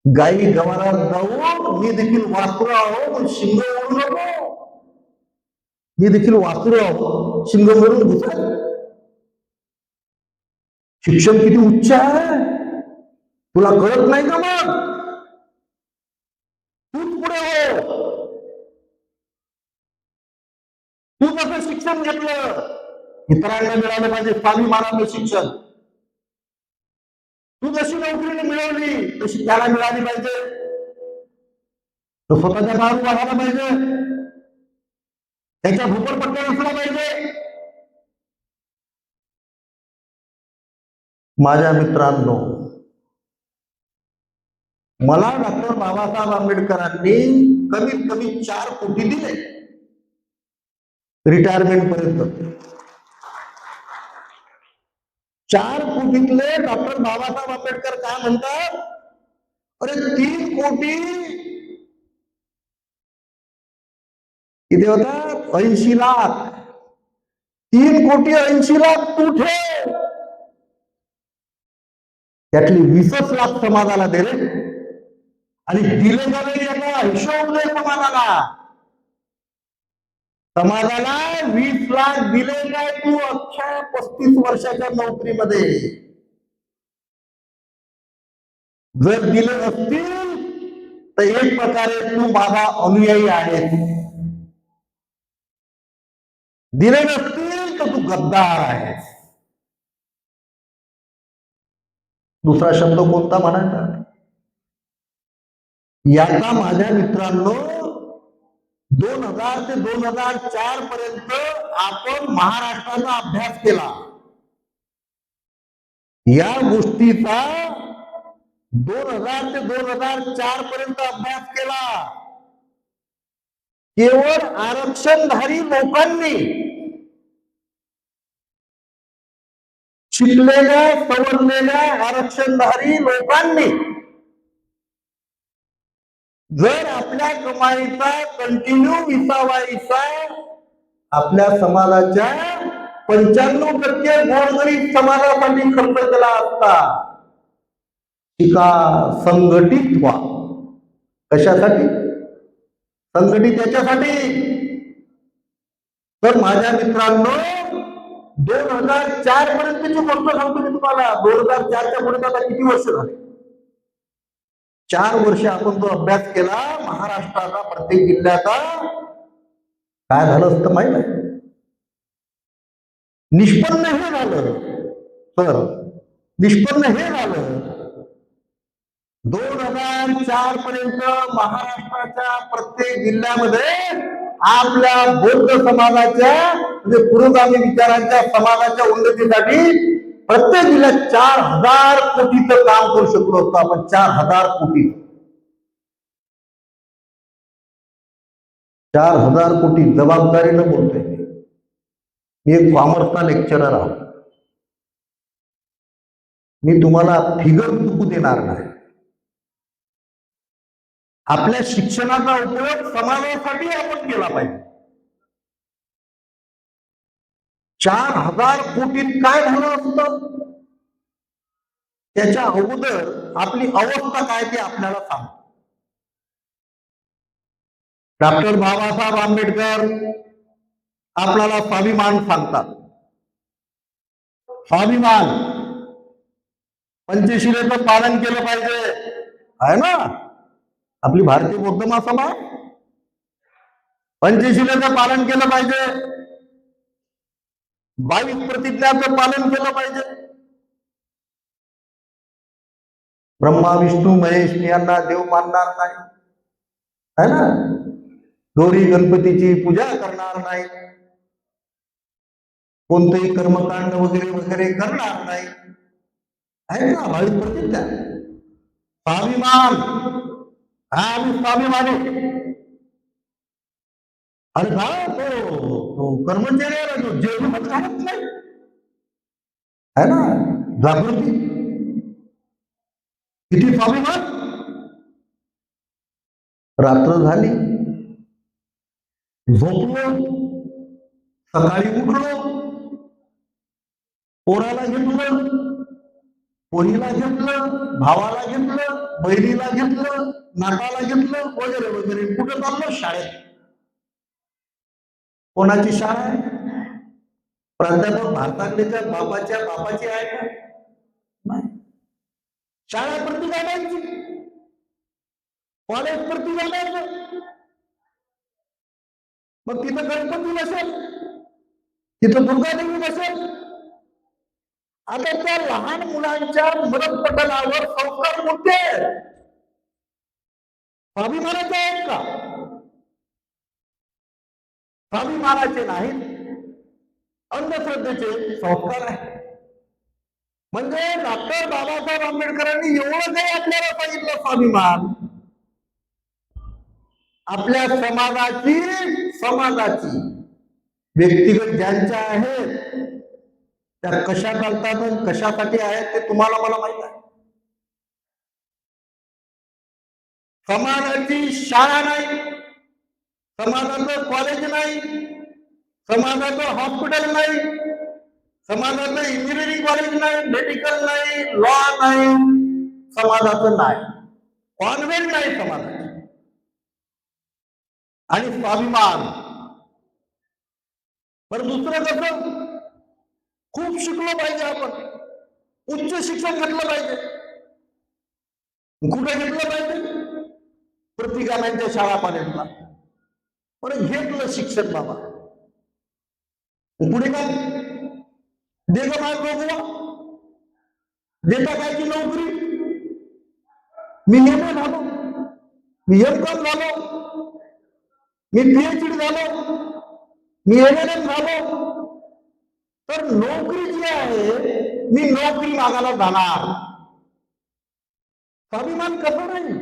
गाई गवारात जाऊन मी देखील वासरू आहो पण शिंग ओढू नको. मी देखील वासरू आहो शिंग ओढून घुसा. शिक्षण किती उच्च आहे तुला कळत नाही का? मग तूच पुढे हो. तू कसं शिक्षण घेतलं इतरांना मिळालं पाहिजे स्वाभिमानानं शिक्षण. तू जशी नोकरी मिळवली तशी त्याला मिळाली पाहिजे. तो स्वतःच्या दारू वाढायला पाहिजे, त्याच्या झोपडपट्ट्या असला पाहिजे. माझ्या मित्रांनो, मला डॉक्टर बाबासाहेब आंबेडकरांनी कमीत कमी 4 कोटी दिले रिटायरमेंट पर्यंत. 4 कोटीतले डॉक्टर बाबासाहेब आंबेडकर काय म्हणतात, अरे 3 कोटी किती होतात 80 लाख. 3 कोटी 80 लाख तू ठेव, त्यातली 20 लाख समाजाला दे रे. आणि दिले जाणे याचा हिशोब दे समाजाला. समाजाला 20 लाख दिले काय तू अख्ख्या 35 वर्षाच्या नोकरीमध्ये? जर दिले असतील तर एक प्रकारे तू माझा अनुयायी आहे. दिले नसतील तर तू गद्दार आहेस. दुसरा शब्द कोणता म्हणायचा? याचा माझ्या मित्रांनो 2000 ते 2004 पर्यंत आपण महाराष्ट्राचा अभ्यास केला. या गोष्टीचा 2000 ते 2004 पर्यंत अभ्यास केला. केवळ आरक्षणधारी लोकांनी शिकलेल्या सवरलेल्या आरक्षणधारी लोकांनी जर आपल्या कमाईचा कंटिन्यू विसावा आपल्या समाजाच्या 95% गोरगरीब समाजासाठी खर्च केला असता, शिका, संघटित व्हा. कशासाठी? संघटित याच्यासाठी. तर माझ्या मित्रांनो, 2004 पर्यंतची गोष्ट सांगतो मी तुम्हाला. 2004च्या पुढे आता किती वर्ष झाले? 4 वर्ष आपण तो अभ्यास केला महाराष्ट्राचा, प्रत्येक जिल्ह्याचा. काय झालं असतं माहित आहे? निष्पन्न हे झालं. तर निष्पन्न हे झालं, 2004 पर्यंत महाराष्ट्राच्या प्रत्येक जिल्ह्यामध्ये आपल्या बौद्ध समाजाच्या म्हणजे पुरोगामी विचारांच्या समाजाच्या उन्नतीसाठी प्रत्येक जिल्ह्यात 4000 कोटीचं काम करू शकलो असतो आपण. 4000 कोटी. 4000 कोटी जबाबदारीनं बोलतोय. मी एक कॉमर्सचा लेक्चरर आहे. मी तुम्हाला फिगर चुकू देणार नाही. आपल्या शिक्षणाचा उपयोग समाजासाठी आपण केला पाहिजे. 4000 कोटीत काय झालं असतं त्याच्या अगोदर आपली अवस्था काय ते आपल्याला सांगतो. डॉक्टर बाबासाहेब आंबेडकर आपल्याला स्वाभिमान सांगतात. स्वाभिमान, पंचशिलेचं पालन केलं पाहिजे, आहे ना आपली भारतीय बौद्ध महासभा. पंचशिलेचं पालन केलं पाहिजे, 22 प्रतिज्ञाचं पालन केलं पाहिजे. ब्रह्मा विष्णू महेश यांना देव मानणार नाही, है ना. गौरी गणपतीची पूजा करणार नाही, कोणतंही कर्मकांड वगैरे वगैरे करणार नाही, आहे ना. 22 प्रतिज्ञा. स्वाभिमान, हा आम्ही स्वाभिमानी. अरे काय तो कर्मचाऱ्याला जो जेवण खात नाही, है ना. जागृती, किती स्वाभिमान. रात्र झाली, झोपलो, सकाळी उठलो, पोराला घेतलं, पोरीला घेतलं, भावाला घेतलं, बहिणीला घेतलं, नाताला घेतलं, वगैरे वगैरे. कुठं चाललो? शाळेत. कोणाची शाळा आहे? प्राध्यापक भारताकडे बापाची आहे का? नाही. शाळा प्रति जाण्याची, कॉलेज प्रति जाण्याचं. मग तिथं गणपती बसेल, तिथं दुर्गादेवी बसेल. आता त्या लहान मुलांच्या मृतपटलावर संस्कार कोणते? स्वाभिमानाचे आहेत का? स्वाभिमानाचे नाहीत, अंधश्रद्धेचे संस्कार आहे. म्हणजे डॉक्टर बाबासाहेब आंबेडकरांनी एवढं काही आपल्याला सांगितलं. स्वाभिमान आपल्या समाजाची व्यक्तिगत ज्यांच्या आहेत त्या कशा चालतात आणि कशासाठी आहेत ते तुम्हाला मला माहित आहे. समाजाची शाळा नाही, समाजाचं कॉलेज नाही, समाजाचं हॉस्पिटल नाही, समाजाचं इंजिनिअरिंग कॉलेज नाही, मेडिकल नाही, लॉ नाही, समाजाचं नाही, कॉन्व्हेंट नाही समाजाचं. आणि स्वाभिमान. बरं दुसरं कसं? खूप शिकलो पाहिजे आपण, उच्च शिक्षण घेतलं पाहिजे. कुठे घेतलं पाहिजे? प्रतिगाम्यांच्या शाळा कॉलेजला. पण घेतलं शिक्षण बाबा, पुढे काय? दे ग माझ बघूया, देता काय की नोकरी? मी एम.ए. झालो, मी एम.कॉम झालो, मी PhD झालो, मी LLM झालो. तर नोकरी जी आहे, मी नोकरी मागायला जाणार. स्वाभिमान कसं नाही?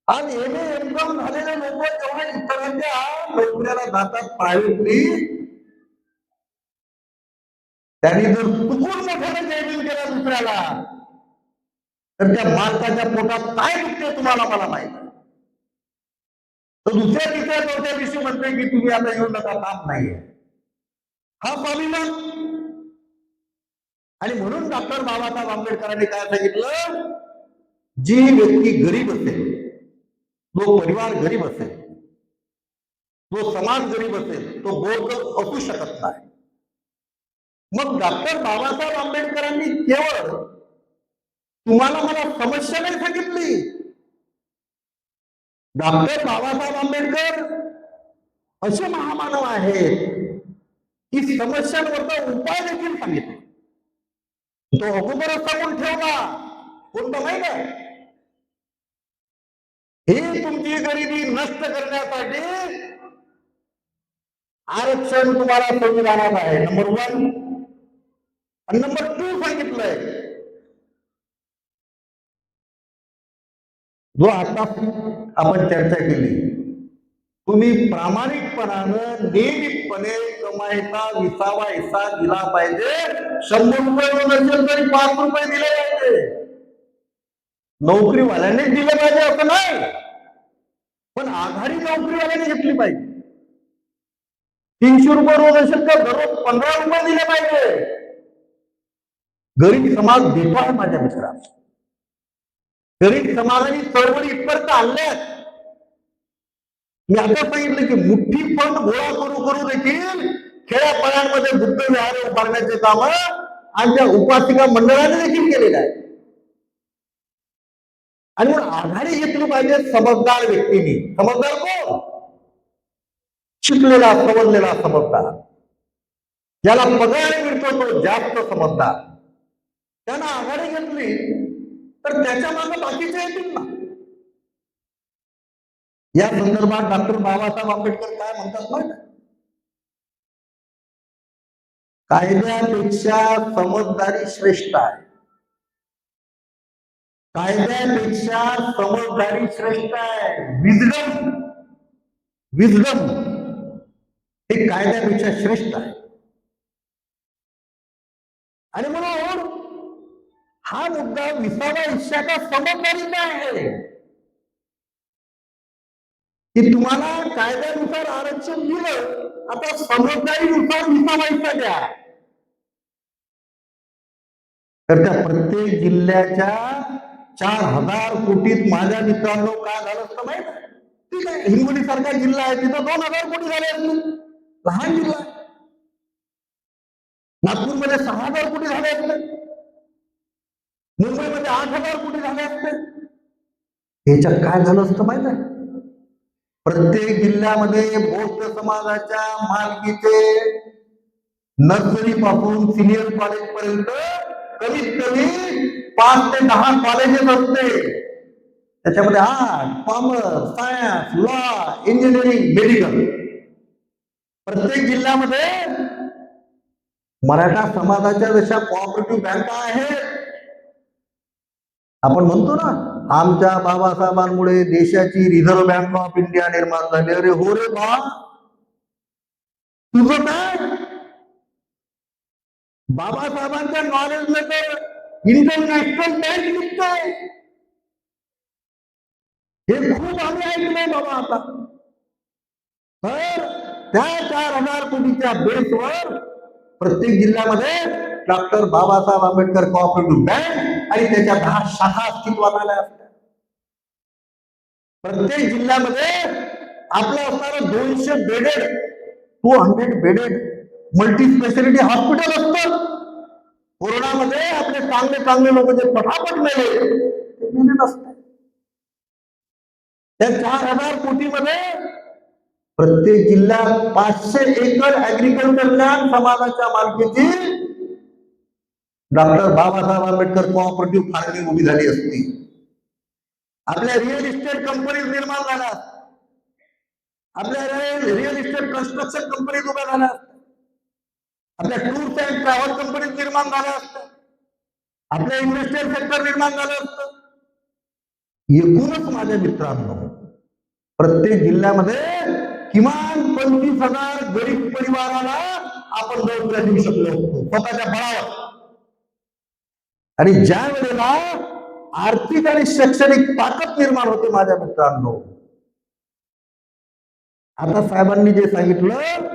आज MA M.Com झालेले लोक जेव्हा इतरांच्या नोकऱ्याला जातात प्रायव्हेटली, त्यांनी जर चुकून मोठ्याने जयभीम केला दुसऱ्याला तर त्या मालकाच्या पोटात काय दुखते तुम्हाला मला माहित आहे. तर दुसऱ्या तिसऱ्या चौथ्या दिवशी म्हणते की तुम्ही आता येऊ नका, काम नाहीये. हा स्वाभिमान. आणि म्हणून डॉक्टर बाबासाहेब आंबेडकरांनी काय सांगितलं, जी व्यक्ती गरीब असेल, जो परिवार गरीब असेल, जो समाज गरीब असेल, तो बोरकर असू शकत नाही. मग डॉक्टर बाबासाहेब आंबेडकरांनी केवळ तुम्हाला मला समस्या नाही सांगितली. डॉक्टर बाबासाहेब आंबेडकर असे महामानव आहेत की समस्यांवरचा उपाय देखील सांगितला. तो अगोदरच सांगून ठेवला, कोणता माहित आहे, ही तुमची गरिबी नष्ट करण्यासाठी आरक्षण तुम्हाला संविधानात आहे, नंबर 1. आणि नंबर 2 सांगितलंय, जो आता आपण चर्चा केली, तुम्ही प्रामाणिकपणानं नियमितपणे कमाईचा 20वा हिस्सा दिला पाहिजे. 100 रुपये नसेल तरी 5 रुपये दिले पाहिजे. नोकरीवाल्यांनी दिले पाहिजे असं नाही, पण आघाडी नोकरीवाल्यांनी घेतली पाहिजे. 300 रुपये रोज असेल तर दररोज 15 रुपये दिले पाहिजे. गरीब समाज देतो आहे माझ्या मित्रांनो. गरीब समाजाने चळवळी इथपर्यंत आणल्यात. मी आता सांगितलं की मुठ्ठी फंड गोळा करू देखील खेड्यापाड्यांमध्ये बुद्ध विहार उभारण्याचे काम आमच्या उपासिका मंडळाने देखील केलेलं आहे. आणि म्हणून आघाडी घेतली पाहिजे समजदार व्यक्तींनी. समजदार कोण? शिकलेला, समजलेला समजदार, ज्याला पगार मिळतो तो जास्त समजदार. त्यानं आघाडी घेतली तर त्याच्या मागे बाकीचे येतील ना. या संदर्भात डॉक्टर बाबासाहेब आंबेडकर काय म्हणतात माहिती आहे? कायद्यापेक्षा समजदारी श्रेष्ठ आहे. कायद्यापेक्षा समजदारी श्रेष्ठ आहे. विजडम हे कायद्यापेक्षा श्रेष्ठ आहे. आणि म्हणून हा मुद्दा 20वा हिस्साचा समजदारीचा आहे की तुम्हाला कायद्यानुसार आरक्षण दिलं, आता समजदारीनुसार 20वा हिस्सा द्या. तर त्या प्रत्येक जिल्ह्याच्या 4,000 कोटीत माझ्या मित्रांनो काय झालं असतं माहित आहे? ठीक आहे, हिंगोली सारखा जिल्हा आहे, तिथं 2,000 कोटी झाले असते, लहान जिल्हा. नागपूरमध्ये 6,000 कोटी झाले असते, मुंबईमध्ये 8,000 कोटी झाले असते. याच्यात काय झालं असतं माहित आहे? प्रत्येक जिल्ह्यामध्ये बौद्ध समाजाच्या मालकीचे नर्सरी पासून सिनियर कॉलेज पर्यंत कमीत कमी 5 ते 10 कॉलेजेस असते. त्याच्यामध्ये art, commerce, science, law, engineering, medical. प्रत्येक जिल्ह्यामध्ये मराठा समाजाच्या जशा कोऑपरेटिव्ह बँका आहेत. आपण म्हणतो ना, आमच्या बाबासाहेबांमुळे देशाची रिझर्व्ह बँक ऑफ इंडिया निर्माण झाली. अरे हो रे बा, तुझं काय? बाबासाहेबांच्या नॉलेजने तर इंटरनॅशनल बँक निघतोय. हे खूप आम्ही ऐकलंय बाबा. आता तर त्या 4,000 कोटीच्या बेसवर प्रत्येक जिल्ह्यामध्ये doctor Babasaheb Ambedkar cooperative bank आणि त्याच्या 10 शाखा अस्तित्वात आल्या असतात. प्रत्येक जिल्ह्यामध्ये आपलं असणारं 200 बेडेड मल्टी स्पेशालिटी हॉस्पिटल असतं. कोरोनामध्ये आपले चांगले लोक जे पटापट मेले ते मेले नसते. त्या 4,000 कोटीमध्ये प्रत्येक जिल्ह्यात 500 एकर ऍग्रिकल्चर लँड समाजाच्या मालकीची doctor Babasaheb Ambedkar cooperative farming उभी झाली असती. आपल्या रिअल इस्टेट कंपनीज निर्माण झाल्या, आपल्या रिअल इस्टेट कन्स्ट्रक्शन कंपनीज उभ्या झाल्या असत्या, आपल्या टूर्स अँड ट्रॅव्हल कंपनीज निर्माण झाल्या असत्या, आपल्या इंडस्ट्रियल सेक्टर निर्माण झालं असतं. एकूणच माझ्या मित्रांनो, प्रत्येक जिल्ह्यामध्ये किमान 25,000 गरीब परिवाराला आपण नोकऱ्या देऊ शकलो असतो स्वतःच्या बळावर. आणि ज्या वेळेला आर्थिक आणि शैक्षणिक ताकद निर्माण होते माझ्या मित्रांनो, आता साहेबांनी जे सांगितलं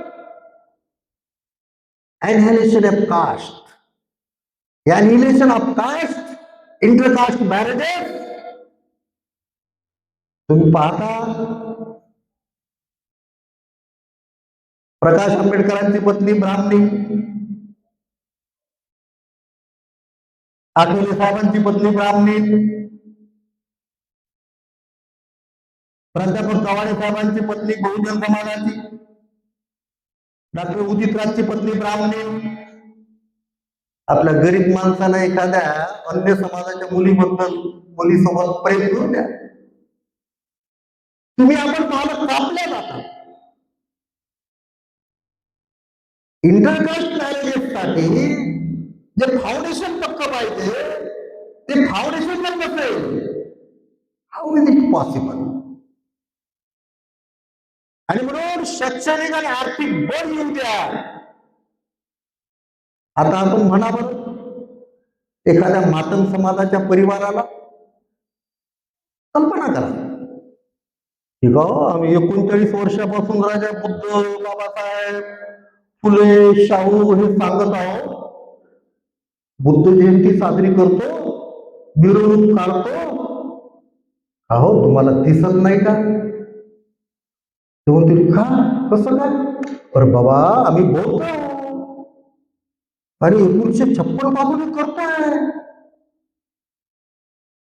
annihilation of caste, annihilation of caste, intercaste marriages. तुम्ही पाहता प्रकाश आंबेडकरांची पत्नी ब्राह्मणी, आठवले साहेबांची पत्नी ब्राह्मणी, प्राध्यापक कवाडे साहेबांची पत्नी बहुजन समाजाची, डॉक्टर उदित राजची पत्नी ब्राह्मणी. आपल्या गरीब माणसाला एखाद्या अन्य समाजाच्या मुलीसोबत प्रेम करू द्या. तुम्ही आपण पाहलं कापल्या जातात. इंटरकास्ट मॅरेजेस साठी जे फाउंडेशन पक्क पाहिजे ते फाउंडेशन पण नसेल. How is it possible? आणि म्हणून शैक्षणिक आणि आर्थिक बळ येऊ द्या. आता आपण म्हणा बरं, एखाद्या मातंग समाजाच्या परिवाराला कल्पना करा, ठीक आहे आम्ही 39 वर्षापासून राजा बुद्ध, बाबासाहेब, फुले, शाहू हे सांगत आहोत, बुद्ध जयंती साजरी करतो, मिरवणूक काढतो, अहो तुम्हाला दिसत नाही का? ते म्हणतील का, कसं काय? अरे बाबा आम्ही बौद्ध आणि 1956 पासून करतोय.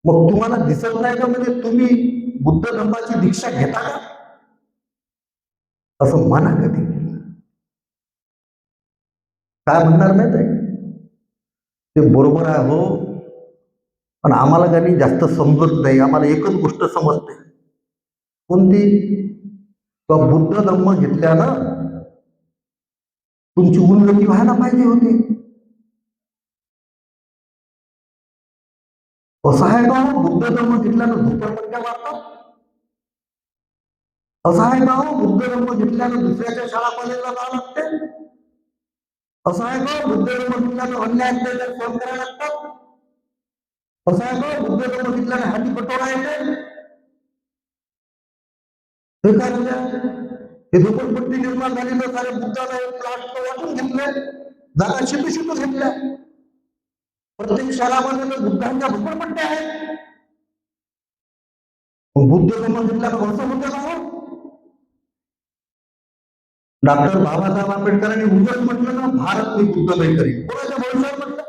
मग तुम्हाला दिसत नाही का? म्हणजे तुम्ही बुद्ध धर्माची दीक्षा घेता का? असं म्हणा कधी. काय म्हणणार माहित आहे? ते बरोबर आहे हो, पण आम्हाला काही जास्त समजत नाही. आम्हाला एकच गोष्ट समजते, कोणती? तो बुद्ध धर्म घेतल्यानं तुमची उन्नती व्हायला पाहिजे होती. असं आहे का? बुद्ध धर्म घेतल्यानं झोपडपट्ट्या वाढतात? असं आहे का? बुद्ध धर्म घेतल्यानं दुसऱ्याच्या शाळा कॉलेजला जावं लागते? असं आहे का? बुद्ध धर्म घेतल्यानं अन्याय अत्याचार सहन करायला लागतात? असं आहे का? बुद्ध धर्म घेतल्यानं हाती पटोळा येते? हे काय म्हणजे? हे झोपडपट्टी निर्माण झाली तर सारे बुद्धाला प्लॉट वाटून घेतले, जागा शिपू घेतल्या. प्रत्येक शहरामध्ये बुद्धांच्या झोपडपट्ट्या आहेत. बुद्ध धर्म घेतल्यानं असं होतं का? डॉक्टर बाबासाहेब आंबेडकरांनी उगाच म्हटलं ना, भारत मी बुद्धमय करीन. कोणाच्या भरोशावर म्हटलं?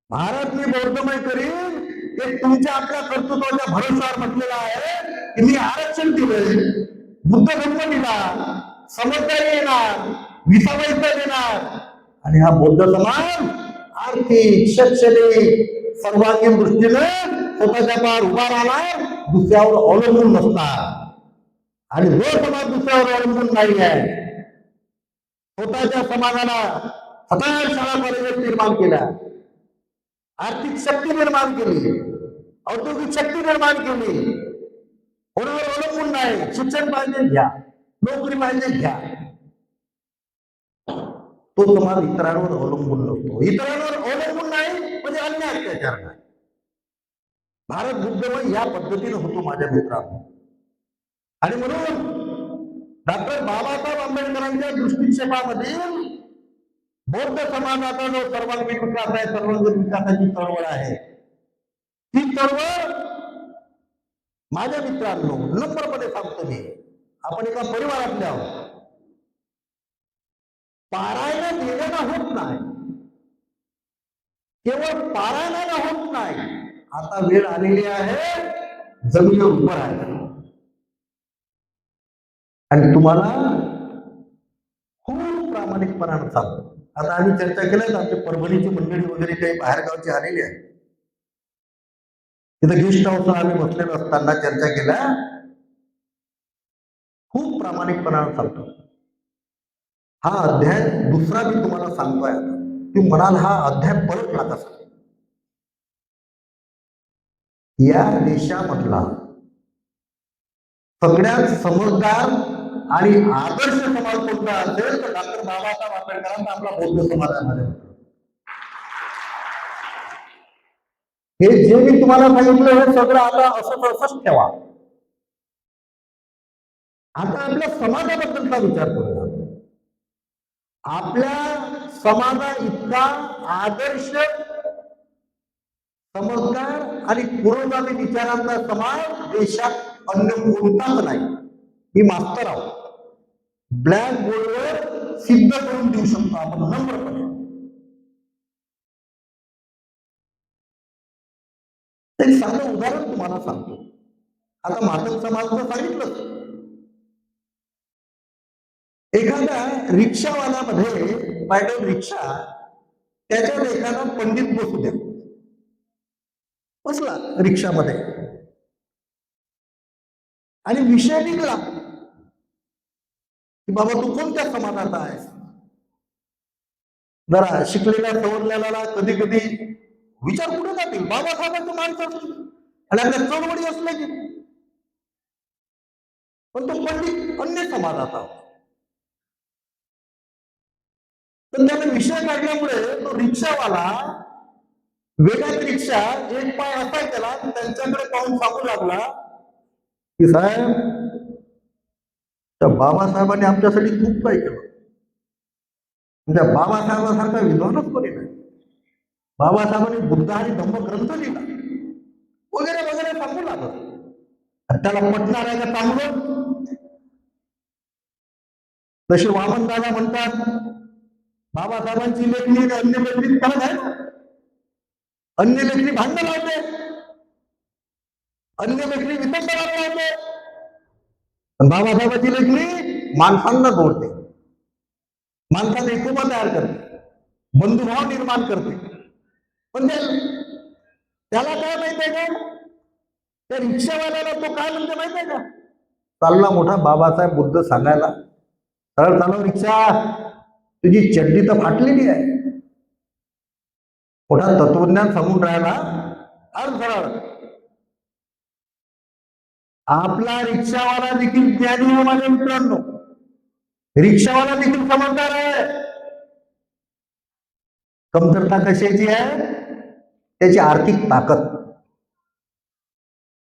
भारत मी बौद्धमय करीन. ते तुमच्या आपल्या कर्तृत्वाच्या भरोशावर म्हटलेलं आहे की मी आरक्षण दिलंय, बुद्ध धर्म दिला, समजदारी येणार, विसावैत्य देणार, आणि हा बौद्ध समाज आर्थिक शैक्षणिक सर्वांगीण दृष्टीने स्वतःच्या पार उभा राहणार, दुसऱ्यावर अवलंबून नसणार. आणि जो समाज दुसऱ्यावर अवलंबून नाही आहे, स्वतःच्या समाजाला स्वतः शाळा कॉलेज निर्माण केल्या, आर्थिक शक्ती निर्माण केली, औद्योगिक शक्ती निर्माण केली, कोणावर अवलंबून नाही. शिक्षण पाहिजे घ्या, नोकरी पाहिजे घ्या. तो समाज इतरांवर अवलंबून नसतो. इतरांवर अवलंबून नाही म्हणजे अन्याय अत्याचार नाही. भारत बुद्धमय या पद्धतीने होतो माझ्या मित्रांनो. आणि म्हणून डॉक्टर बाबासाहेब आंबेडकरांच्या दृष्टिक्षेपामधील बौद्ध समाजाचा जो सर्वांगीण विकास आहे, सर्वांगीण विकासाची चळवळ आहे, ती चळवळ माझ्या मित्रांनो नम्रपणे सांगतो मी, आपण एका परिवारातले आहोत. पारायण देण्याला होत नाही, केवळ पारायणाला होत नाही. आता वेळ आलेली आहे जमिनीवर उभं राहायला. आणि तुम्हाला खूप प्रामाणिकपणाने सांगतो, आता आम्ही चर्चा केल्या, आमच्या परभणीची मंडळी वगैरे काही बाहेरगावची आलेली आहे. तिथं गेस्ट हाऊसला आम्ही बसलेलो असताना चर्चा केल्या. खूप प्रामाणिकपणाने सांगतो, हा अध्याय दुसरा मी तुम्हाला सांगतोय. तुम्ही म्हणाल हा अध्याय परतला कसा? या देशामधला सगळ्यात समजदार आणि आदर्श समाज कोणता असेल तर डॉक्टर बाबासाहेब आंबेडकरांचा आपला बौद्ध समाज आहे माझ्या मित्रांनो. हे जे मी तुम्हाला सांगितलं हे सगळं आता असंच ठेवा. आता आपल्या समाजाबद्दलचा विचार करूया. आपल्या समाजा इतका आदर्श, समजदार आणि पुरोगामी विचारांचा समाज देशात अन्य कोणताच नाही. मी मास्तर आहोत, ब्लॅक बोर्डवर सिद्ध करून देऊ शकतो आपण नम्रपणे. एक साधं उदाहरण तुम्हाला सांगतो. आता मातंग समाजाचं सांगितलं. एखाद्या रिक्षावाल्यामध्ये पॅडल रिक्षा, त्याच्यात एखादा पंडित बसू द्या, बसला रिक्षामध्ये आणि विषय निघला की बाबा तू कोणत्या समाजाचा आहेस. जरा शिकलेल्या सवरलेला कधी कधी विचार कुठे जातील, बाबासाहेबांचं माणसं असतील आणि आपल्या चळवळी असल्या की. पण तो पंडित अन्य समाजाचा होता. तर त्याने विषय काढल्यामुळे तो रिक्षावाला वेगात रिक्षा एक पाय असा केला, त्यांच्याकडे पाहून सांगू लागला की साहेब, त्या बाबासाहेबांनी आमच्यासाठी खूप काही केलं. त्या बाबासाहेबांसारखा विद्वानच कोणी नाही. बाबासाहेबांनी बुद्ध आणि धम्म ग्रंथ लिहिला वगैरे वगैरे सांगू लागलं. त्याला पटणार आहे का चांगलं? तसे वामन दादा म्हणतात बाबासाहेबांची लेखणी अन्य लेखणी फरक आहे ना. अन्य लेखणी भांडण लावते, अन्य लेखणी वितंडणाला लावते, पण बाबासाहेबांची लेखणी माणसांना जोडते, माणसाला एकोपा तयार करते, बंधुभाव निर्माण करते. पण त्याला काय माहितीये का, त्या रिक्षावाल्याला तो काय म्हणते माहितीये का, चालला मोठा बाबासाहेब बुद्ध सांगायला, सरळ चालव रिक्षा, तुझी चड्डी तर फाटलेली आहे. मोठा तत्वज्ञान सांगून राहिला आणि सरळ. आपला रिक्षावाला देखील ज्ञानी आहे माझ्या मित्रांनो, रिक्षावाला देखील समजदार आहे. कमतरता कशाची आहे, त्याची आर्थिक ताकद.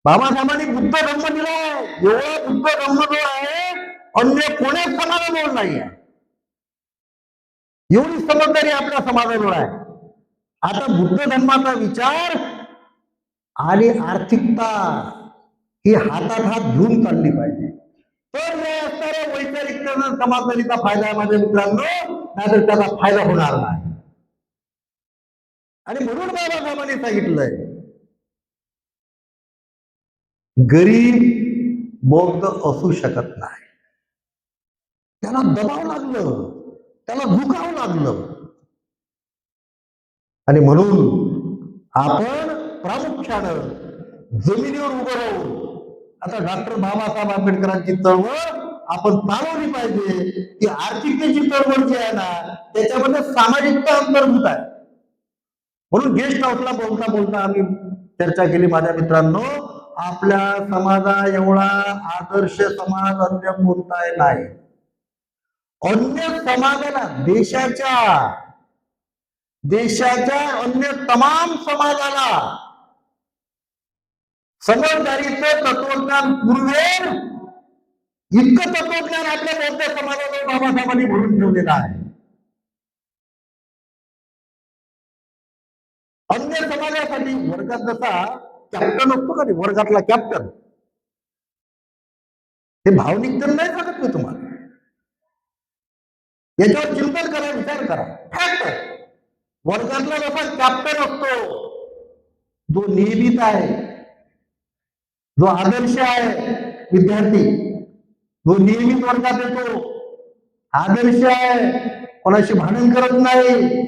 बाबासाहेबांनी बुद्ध धम्म दिलाय, एवढा बुद्ध धम्म जो आहे अन्य कोण्याच समाजाजवळ नाही आहे. एवढी समजदारी आपल्या समाजाजवळ आहे. आता बुद्ध धर्माचा विचार आणि आर्थिकता ही हातात हात घेऊन चालली पाहिजे, तर या असणाऱ्या वैचारिक समाजदारीचा फायदा आहे माझ्या मित्रांनो, नाहीतर त्याचा फायदा होणार नाही. आणि म्हणून बाबासाहेबांनी सांगितलंय, गरीब बौद्ध असू शकत नाही. त्याला दबाव लागलं, त्याला झुकावं लागलं. आणि म्हणून आपण प्रामुख्यानं जमिनीवर उभं राहून आता डॉक्टर बाबासाहेब आंबेडकरांची चळवळ आपण चालवली पाहिजे. ती आर्थिकतेची चळवळ जी आहे ना, त्याच्यामध्ये सामाजिकता अंतर्भूत आहे. म्हणून गेस्ट हाऊसला बोलता बोलता आम्ही चर्चा केली माझ्या मित्रांनो, आपल्या समाजा एवढा आदर्श समाज अन्य कोणताही नाही. अन्य समाजाला, देशाच्या अन्य तमाम समाजाला समजदारीचं तत्वज्ञान पुरवेल इतकं तत्वज्ञान आपल्या बौद्ध समाजाला बाबासाहेबांनी भरून ठेवलेलं आहे. अन्य समाजासाठी वर्गात जसा कॅप्टन असतो का, वर्गातला कॅप्टन, हे भावनिक जण नाही सांगत मी तुम्हाला, याच्यावर चिंतन करा, विचार करा. फॅक्ट आहे, वर्गातला जसा कॅप्टन असतो, जो नियमित आहे, जो आदर्श आहे, विद्यार्थी जो नियमित वर्गात येतो, आदर्श आहे, कोणाशी भांडण करत नाही,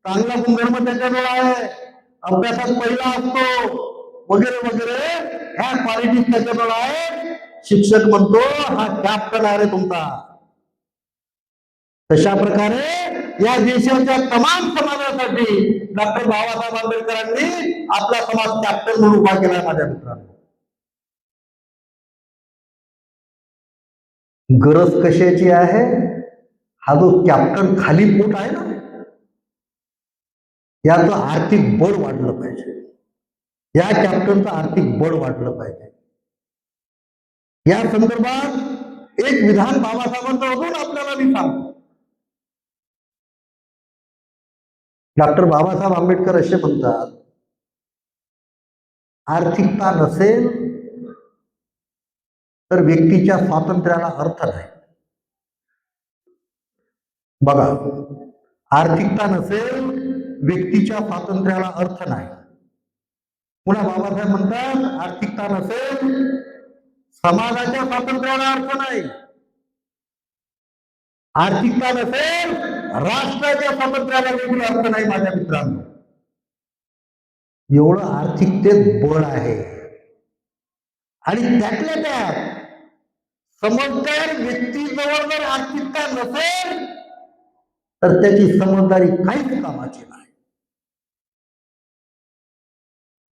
चांगला गुणधर्म त्याच्याजवळ आहे, अभ्यासात पहिला असतो वगैरे वगैरे, ह्या क्वालिटी त्याच्याजवळ आहे. शिक्षक म्हणतो हा कॅप्टन आहे रे तुमचा. तशा प्रकारे या देशाच्या तमाम समाजासाठी डॉक्टर बाबासाहेब आंबेडकरांनी आपला समाज कॅप्टन म्हणून उभा केला माझ्या मित्रांनो. गरज कशाची आहे? हा जो कॅप्टन खाली पोट आहे ना, याचं आर्थिक बळ वाढलं पाहिजे. या कॅप्टनचं आर्थिक बळ वाढलं पाहिजे. या संदर्भात एक विधान बाबासाहेबांचं अजून आपल्याला मी सांगतो. डॉक्टर बाबासाहेब आंबेडकर असे म्हणतात, आर्थिकता नसेल तर व्यक्तीच्या स्वातंत्र्याला अर्थ नाही. बघा, आर्थिकता नसेल व्यक्तीच्या स्वातंत्र्याला अर्थ नाही. पुन्हा बाबासाहेब म्हणतात, आर्थिकता नसेल समाजाच्या स्वातंत्र्याला अर्थ नाही. आर्थिकता नसेल राष्ट्राच्या स्वातंत्र्याला देखील अर्थ नाही. माझ्या मित्रांनो, एवढं आर्थिकतेत बळ आहे. आणि त्यातल्या त्यात समजदार व्यक्तीजवळ जर आर्थिकता नसेल तर त्याची समजदारी काहीच कामाची नाही.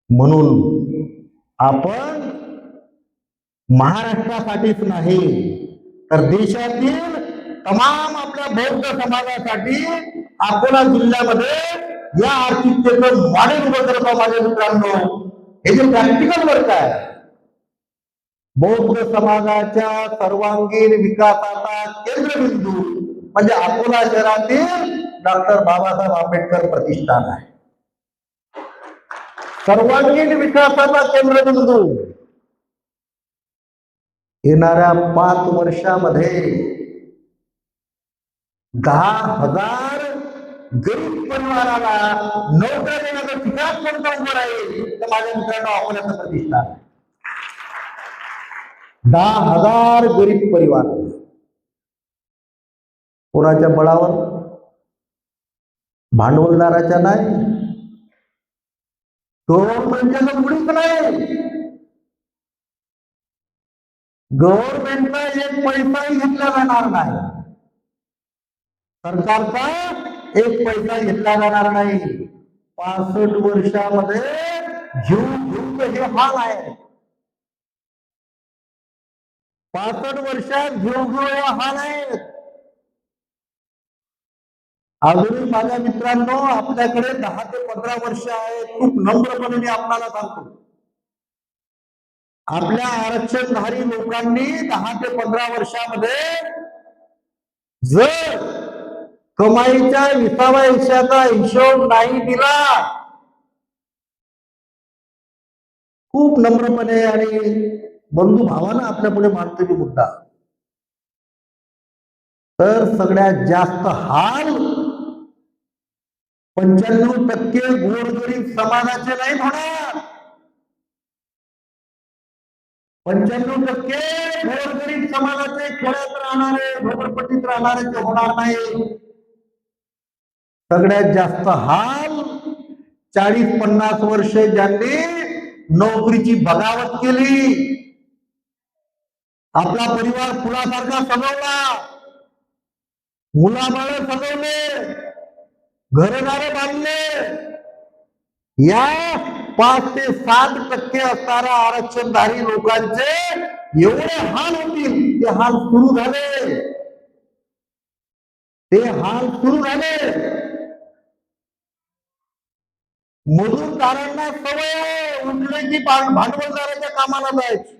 म्हणून आपण महाराष्ट्रासाठीच नाही तर देशातील तमाम आपल्या बौद्ध समाजासाठी अकोला जिल्ह्यामध्ये या आर्थिकतेचं मॉडेल उभं करतो. माझ्या मित्रांनो, हे जे प्रॅक्टिकल वर्क आहे, बौद्ध समाजाच्या सर्वांगीण विकासाचा केंद्रबिंदू म्हणजे अकोला शहरातील डॉक्टर बाबासाहेब आंबेडकर प्रतिष्ठान आहे. सर्वांगीण विकासाचा केंद्रबिंदू. येणाऱ्या 5 वर्षामध्ये 10,000 गरीब परिवाराला नोकऱ्या देण्याचं ठिकाण कोणतं उभं राहील तर माझ्या मित्रांनो अकोल्याचं प्रतिष्ठान आहे. 10,000 गरीब परिवार कोणाच्या बळावर? भांडवलदाराच्या नाही, गव्हर्नमेंटच्या मुळीच नाही. गव्हर्नमेंटचा एक पैसाही घेतला जाणार नाही. सरकारचा एक पैसा घेतला जाणार नाही. 65 वर्षामध्ये घेऊन हे हाल आहे. 65 वर्षात घेऊन हाल आहेत. अजूनही माझ्या मित्रांनो आपल्याकडे 10 ते 15 वर्ष आहेत. खूप नम्रपणे मी आपल्याला सांगतो, आपल्या आरक्षणधारी लोकांनी 10 ते 15 वर्षामध्ये जर कमाईच्या 20व्या हिश्श्याचा हिशोब नाही दिला, खूप नम्रपणे आणि बंधू भावानं आपल्या पुढे मांडतो मी मुद्दा, तर सगळ्यात जास्त हाल 95% गोरगरीब समाजाचे नाही होणार. 95% गोरगरीब समाजाचे, खेड्यात राहणारे, झोपडपट्टीत राहणारे होणार नाही. सगळ्यात जास्त हाल 40-50 वर्ष ज्यांनी नोकरीची बगावत केली, आपला परिवार फुलासारखा सजवला, मुलाबाळ सजवले, घरदारे बांधले, या 5 ते 7% असणाऱ्या आरक्षणधारी लोकांचे एवढे हाल होतील. ते हाल सुरू झाले. ते हाल सुरू झाले. मजूरदारांना सवय आहे उठले की भांडवलदाराच्या कामाला जायची.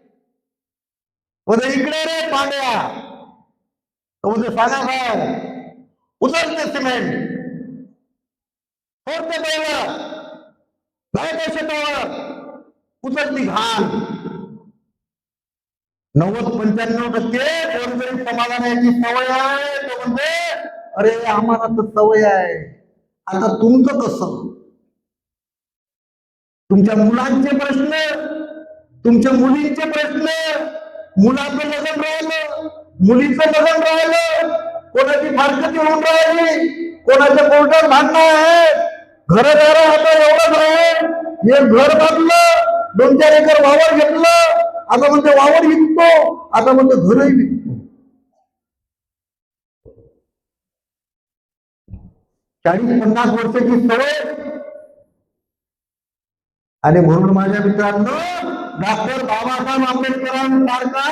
म्हणजे इकडे रे पांड्या, म्हणजे सांगा काय, उचलते सिमेंट, फोडते पहिलं, जायचं शेतावर, उचलती घाण. 90-95% गोरगरीब समाजाला याची सवय आहे. तो म्हणते अरे आम्हाला तर सवय आहे. आता तुमचं कसं? तुमच्या मुलांचे प्रश्न, तुमच्या मुलींचे प्रश्न, मुलाचं लग्न राहिलं, मुलीचं लग्न राहिलं, कोणाची फारकती होऊन राहिली, कोणाच्या कोर्टात भांडणं आहेत, घरदार आता एवढंच आहे, हे घर बांधलं, 2-4 एकर वावर घेतलं, आता म्हणते वावर विकतो, आता म्हणते घरही विकतो. 40-50 वर्षाची सवय. आणि म्हणून माझ्या मित्रांनो डॉक्टर बाबासाहेब आंबेडकरांसारखा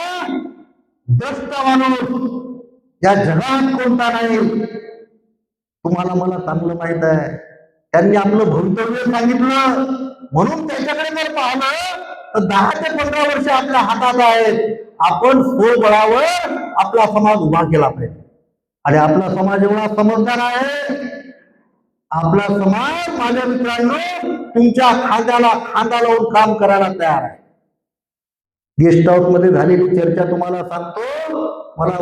द्रष्ट माणूस या जगात कोणता नाही, तुम्हाला मला चांगलं माहित आहे. त्यांनी आपलं भवितव्य सांगितलं, म्हणून त्याच्याकडे जर पाहिलं तर 10 ते 15 वर्ष आपल्या हातात आहेत. आपण स्वबळावर आपला समाज उभा केला पाहिजे. आणि आपला समाज एवढा समजदार आहे, आपला समाज माझ्या मित्रांनो तुमच्या खांद्याला खांदा लावून काम करायला तयार आहे. गेस्ट हाऊस मध्ये झालेली चर्चा तुम्हाला सांगतो. मला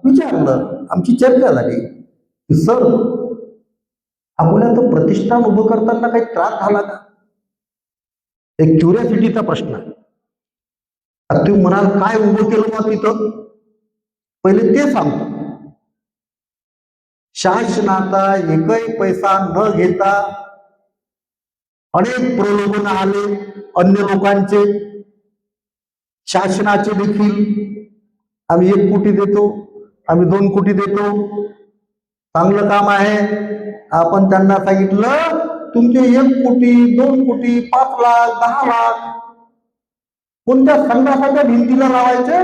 विचारलं, आमची चर्चा झाली की सर आपण आता प्रतिष्ठान उभं करताना काही त्रास झाला का? एक क्युरियोसिटीचा प्रश्न आहे. आता तुम्ही म्हणाल काय उभं केलं मग तिथं? पहिले ते सांगतो. शासनाचा एकही पैसा न घेता अनेक प्रलोभन आले अन्य लोकांचे, शासनाचे देखील. आम्ही 1 कोटी देतो, आम्ही 2 कोटी देतो, चांगलं काम आहे. आपण त्यांना सांगितलं तुमचे 1 कोटी 2 कोटी 5 लाख 10 लाख कोणत्या संडासाच्या भिंतीला लावायचे?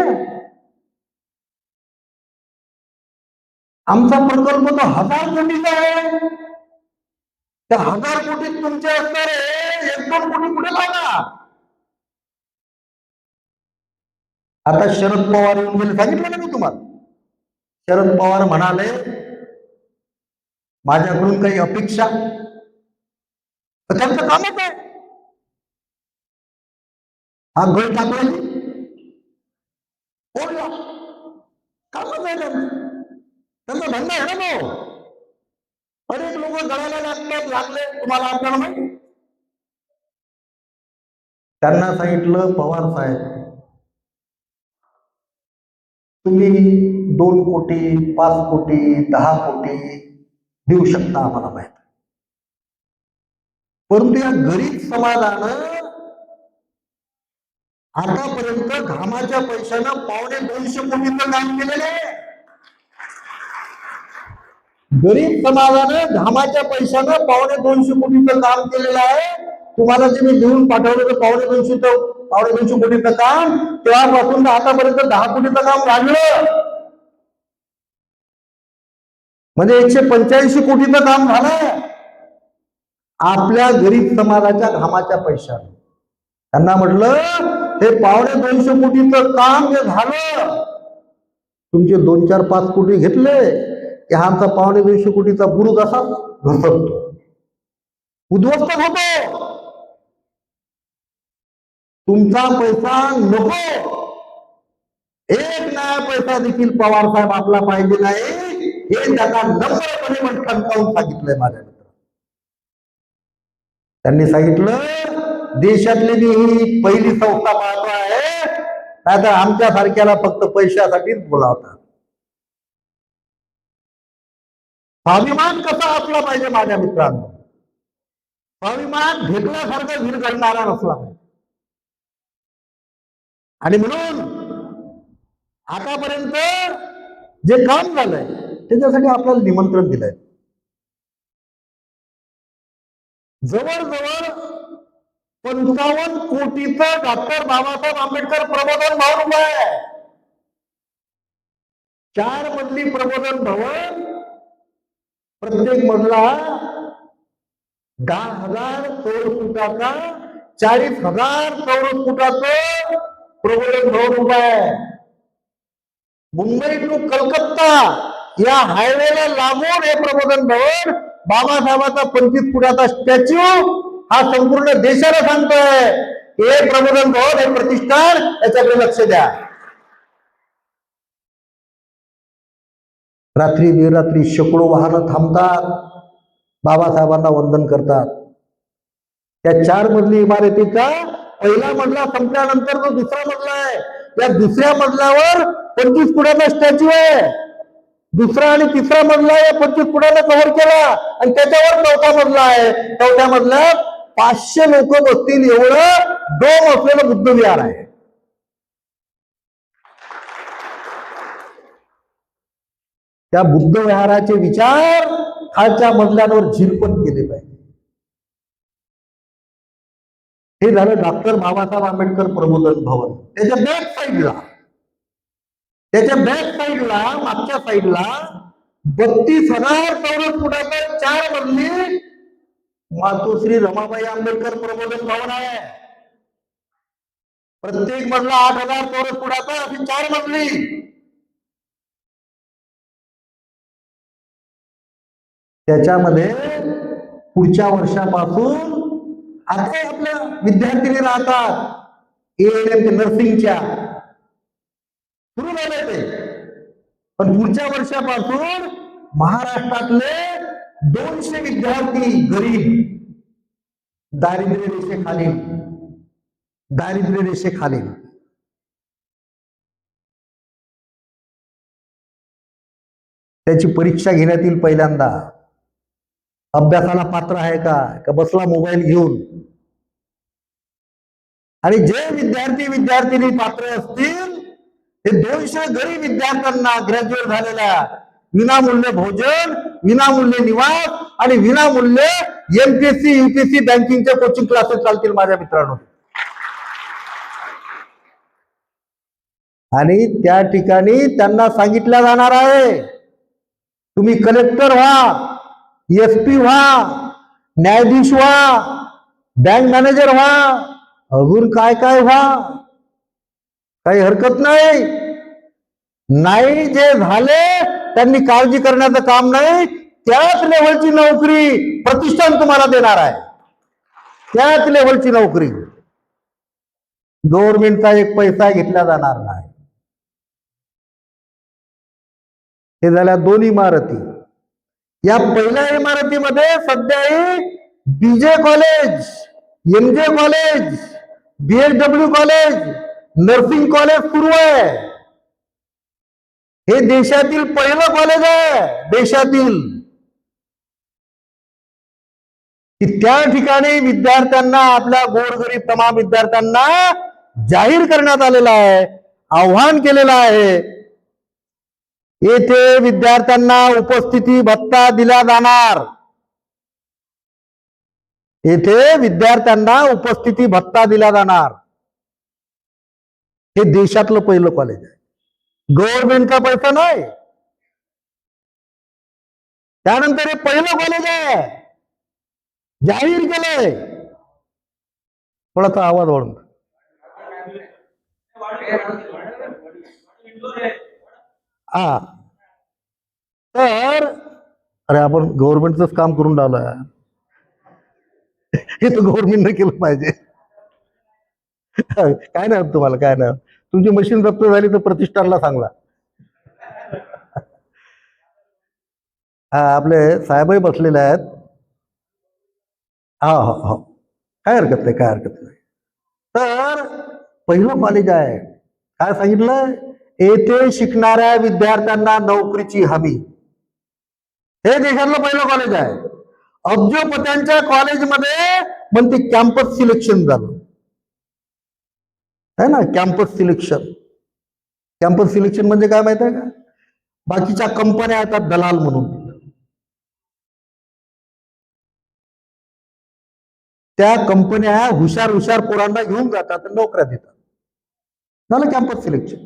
आमचा प्रकल्प तो 1000 कोटीचा आहे. त्या 1000 कोटीत तुमचे असणारे 1-2 कोटी कुठे लावणार? आता शरद पवार येऊन गेले, सांगितलं ना मी तुम्हाला. शरद पवार म्हणाले माझ्याकडून काही अपेक्षा, तर त्यांचं कामच आहे हा गळ टाकला फोडला, कामच आहे त्यांचा धंदा आहे ना तो. अनेक लोक गळायला लागले, तुम्हाला आपल्याला माहिती. त्यांना सांगितलं पवार साहेब तुम्ही 2 कोटी 5 कोटी 10 कोटी देऊ शकता आम्हाला माहित, परंतु या गरीब समाजानं आतापर्यंत घामाच्या पैशानं 250 कोटीचं काम केलेलं आहे. गरीब समाजानं घामाच्या पैशानं 250 कोटीचं काम केलेलं आहे. तुम्हाला जे मी देऊन पाठवलं 250 कोटीचं काम, तेव्हापासून आतापर्यंत 10 कोटीचं काम लागलं, म्हणजे 185 कोटीचं काम झालं आपल्या गरीब समाजाच्या घामाच्या पैशाने. त्यांना म्हटलं हे 250 कोटीचं काम जे झालं, तुमचे 2, 4, 5 कोटी घेतले की हा आमचा 250 कोटीचा बुरुज असा घसरतो, उद्ध्वस्त होतो. तुमचा पैसा नको, 1 नया पैसा देखील पवार साहेब आपला पाहिजे नाही, हे त्याचा नम्रपणे पण ठणकावून सांगितलंय माझ्या मित्र. त्यांनी सांगितलं देशातली ही पहिली संस्था पाहतो आहे, नाहीतर आमच्या सारख्याला फक्त पैशासाठीच बोलावतात. स्वाभिमान कसा असला पाहिजे माझ्या मित्रांनो? स्वाभिमान भेटल्यासारखं विरघळणारा नसला पाहिजे. आणि म्हणून आतापर्यंत जे काम झालंय त्याच्यासाठी आपल्याला निमंत्रण दिलंय. जवळजवळ 55 कोटीचं डॉक्टर बाबासाहेब आंबेडकर प्रबोधन भवन उभं आहे. 4 मजली प्रबोधन भवन, प्रत्येक मजला 10,000 चौरस फुटाचा 40,000 चौरस फुटाचं प्रबोधन भवन उभं आहे. मुंबई टू कलकत्ता या हायवेला लागून हे प्रबोधन भवन, बाबासाहेबांचा 25 फुटाचा स्टॅच्यू हा संपूर्ण देशाला सांगतोय हे प्रबोधन भवन, हे प्रतिष्ठान, याच्याकडे लक्ष द्या. रात्री बेरात्री शेकडो वाहनं थांबतात, बाबासाहेबांना वंदन करतात. त्या 4 मजली इमारतीचा पहिला मजला संपल्यानंतर जो दुसरा मजला आहे, त्या दुसऱ्या मजल्यावर 25 फुटाचा स्टॅच्यू आहे. दुसरा आणि तिसरा मजला आहे 25 फुटाने कव्हर केला, आणि त्याच्यावर 4था मजला आहे. 4थ्या मजल्यात 500 लोक बसतील एवढं डोम असलेलं बुद्ध विहार आहे. त्या बुद्ध विहाराचे विचार खालच्या मजल्यांवर झिरपत केले पाहिजे. हे झालं डॉक्टर बाबासाहेब आंबेडकर प्रबोधन भवन. त्याच्या बॅक साईडला त्याच्या बॅक साईडला, मागच्या साईडला 32,000 चौरस फुटाचं 4 मजली मातोश्री रमाबाई आंबेडकर प्रबोधन भवन आहे. प्रत्येक मजला 8,000 चौरस फुटाचा, अशी 4 मजली. त्याच्यामध्ये पुढच्या वर्षापासून आता आपल्या विद्यार्थिनी राहतात ANM नर्सिंगच्या, सुरू झाले ते. पण पुढच्या वर्षापासून महाराष्ट्रातले 200 विद्यार्थी गरीब, दारिद्र्य रेषेखालील त्याची परीक्षा घेण्यात येईल पहिल्यांदा. अभ्यासाला पात्र आहे का बसला मोबाईल घेऊन. आणि जे विद्यार्थी पात्र असतील ते 200 गरीब विद्यार्थ्यांना, ग्रॅज्युएट झालेल्या, विनामूल्य भोजन, विनामूल्य निवास आणि विनामूल्य MPSC UPSC बँकिंगचे कोचिंग क्लासेस चालतील माझ्या मित्रांनो. आणि त्या ठिकाणी त्यांना सांगितलं जाणार आहे, तुम्ही कलेक्टर व्हा, SP व्हा, न्यायाधीश व्हा, बँक मॅनेजर व्हा, अजून काय काय व्हा, काही हरकत नाही. नाही जे झाले त्यांनी काळजी करण्याचं काम नाही. त्याच लेव्हलची नोकरी प्रतिष्ठान तुम्हाला देणार आहे. त्याच लेव्हलची नोकरी, गव्हर्नमेंटचा एक पैसा घेतला जाणार नाही. हे झाल्या 2 इमारती. या पहिल्या इमारतीमध्ये सध्याही BJ college, MJ college, BSW college, nursing college सुरू आहे. हे देशातील पहिलं कॉलेज आहे, देशातील, की त्या ठिकाणी विद्यार्थ्यांना, आपल्या गोरगरीब तमाम विद्यार्थ्यांना जाहीर करण्यात आलेला आहे, आव्हान केलेलं आहे. येथे विद्यार्थ्यांना उपस्थिती भत्ता दिला जाणार. येथे विद्यार्थ्यांना उपस्थिती भत्ता दिला जाणार. हे देशातलं पहिलं कॉलेज आहे, गव्हर्नमेंटचा पैसा नाही. त्यानंतर हे पहिलं कॉलेज आहे, जाहीर केलंय. थोडासा आवाज वाढून. हा, तर अरे आपण गव्हर्नमेंटच काम करून राहिलोय, हे तर गव्हर्नमेंटने केलं पाहिजे. काय नाही तुम्हाला, काय नाही. तुमची मशीन जप्त झाली तर प्रतिष्ठानला सांगा. आपले साहेबही बसलेले आहेत. हा हा हा, काय हरकत नाही, काय हरकत नाही. तर पहिलं कॉलेज आहे, काय सांगितलं, येथे शिकणाऱ्या विद्यार्थ्यांना नोकरीची हमी. हे देशातलं पहिलं कॉलेज आहे. अब्जोपत्यांच्या कॉलेजमध्ये म्हणते कॅम्पस सिलेक्शन झालं है ना. कॅम्पस सिलेक्शन, कॅम्पस सिलेक्शन म्हणजे काय माहित आहे का, बाकीच्या कंपन्या येतात दलाल म्हणून, त्या कंपन्या हुशार हुशार पोरांना घेऊन जातात आणि नोकऱ्या देतात. झालं कॅम्पस सिलेक्शन.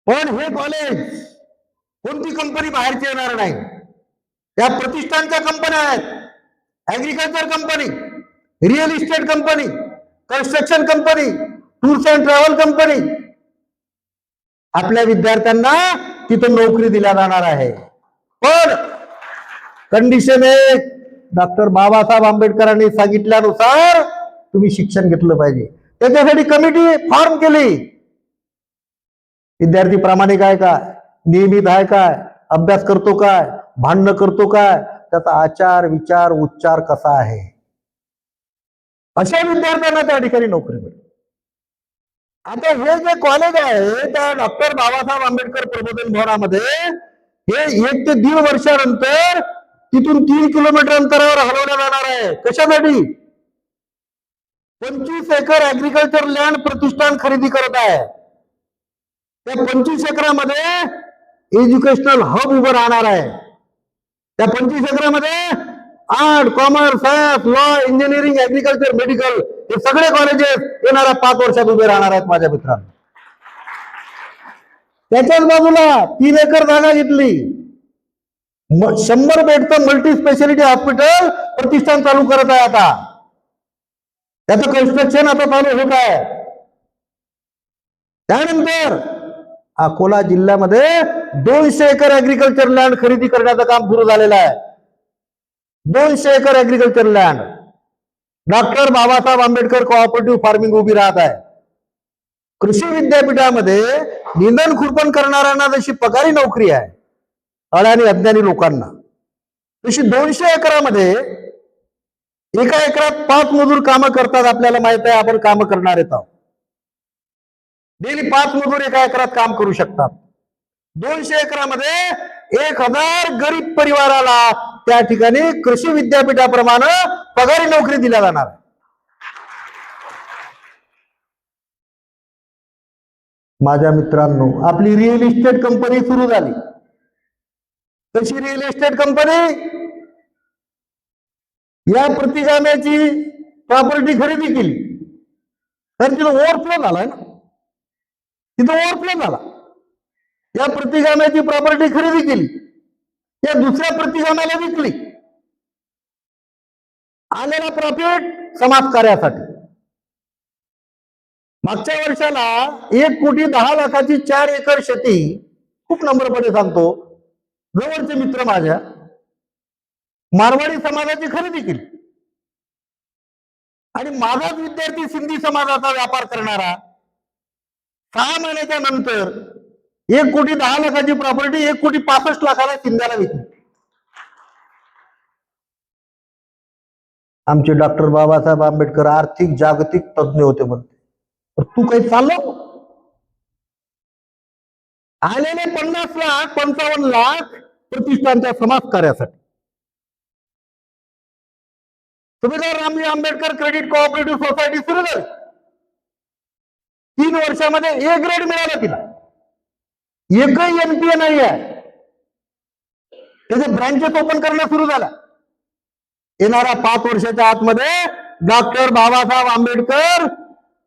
पण हे कॉलेज कोणती कंपनी बाहेरची येणार नाही. या प्रतिष्ठानच्या कंपन्या आहेत, agriculture company, real estate company, construction company, tours and travel company. आपल्या विद्यार्थ्यांना तिथं नोकरी दिल्या जाणार आहे. पण कंडिशन एक, डॉक्टर बाबासाहेब आंबेडकरांनी सांगितल्यानुसार तुम्ही शिक्षण घेतलं पाहिजे. त्याच्यासाठी कमिटी फॉर्म केली. विद्यार्थी प्रामाणिक आहे काय, नियमित आहे काय, अभ्यास करतो काय, भांडण करतो काय, त्याचा आचार विचार उच्चार कसा आहे, अशा विद्यार्थ्यांना त्या ठिकाणी नोकरी मिळेल. आता हे जे कॉलेज आहे त्या डॉक्टर बाबासाहेब आंबेडकर प्रबोधन भवनामध्ये हे 1 ते 1.5 वर्षानंतर तिथून 3 किलोमीटर अंतरावर हलवण्यात जाणार आहे. कशासाठी? 25 एकर ऍग्रिकल्चर लँड प्रतिष्ठान खरेदी करत आहे. त्या 25 एकरामध्ये एज्युकेशनल हब उभं राहणार आहे. त्या 25 एकरामध्ये art, commerce, science, law, engineering, agriculture, medical हे सगळे कॉलेजेस येणाऱ्या 5 वर्षात उभे राहणार आहेत माझ्या मित्रांनो. त्याच्याच बाजूला 3 एकर जागा घेतली. 100 बेडचं मल्टी स्पेशालिटी हॉस्पिटल प्रतिष्ठान चालू करत आहे. आता त्याचं कन्स्ट्रक्शन आता चालू होत आहे. त्यानंतर अकोला जिल्ह्यामध्ये 200 एकर ऍग्रिकल्चर लँड खरेदी करण्याचं काम सुरू झालेलं आहे. 200 acre agriculture land doctor Babasaheb Ambedkar cooperative farming उभी राहत आहे. कृषी विद्यापीठामध्ये निंदण खुरपण करणाऱ्यांना जशी पगारी नोकरी आहे अडाणी अज्ञानी लोकांना, तशी 200 एकरामध्ये एका एकरात 5 मजूर कामं करतात. आपल्याला माहित आहे, आपण कामं करणार आहोत. डेली 5 मजूर एका एकरात काम करू शकतात. 200 एकरामध्ये 1000 गरीब परिवाराला त्या ठिकाणी कृषी विद्यापीठाप्रमाणे पगारी नोकरी दिल्या जाणार आहे. माझ्या मित्रांनो, आपली रिअल इस्टेट कंपनी सुरू झाली. कशी रिअल इस्टेट कंपनी? या प्रतिगाम्याची प्रॉपर्टी खरेदी केली, तर तिथं ओव्हरफ्लो झालाय ना, तिथं ओव्हरफ्लो झाला. या प्रतिगाम्याची प्रॉपर्टी खरेदी केली, या दुसऱ्या प्रतिगाम्याला विकली. आलेला प्रॉफिट समाज कार्यासाठी. मागच्या वर्षाला 1,10,00,000ची 4 एकर शेती, खूप नम्रपणे सांगतो, जवळचे मित्र माझ्या मारवाडी समाजाची खरेदी केली. आणि माझाच विद्यार्थी सिंधी समाजाचा व्यापार करणारा 6 महिन्याच्या नंतर 1,10,00,000ची प्रॉपर्टी 1,65,00,000ला सिंध्याला विकली. आमचे डॉक्टर बाबासाहेब आंबेडकर आर्थिक जागतिक तज्ञ होते म्हणते. तर तू काही चालव. आलेले 50 लाख 55 लाख प्रतिष्ठानच्या समाज कार्यासाठी. सुभेदार Ramji Ambedkar credit cooperative society सुरू झाली. 3 वर्षामध्ये A ग्रेड मिळाला तिला. एकही NPA नाही आहे. त्याचे ब्रँचेस ओपन करणं सुरू झाला. येणाऱ्या 5 वर्षाच्या आतमध्ये doctor Babasaheb Ambedkar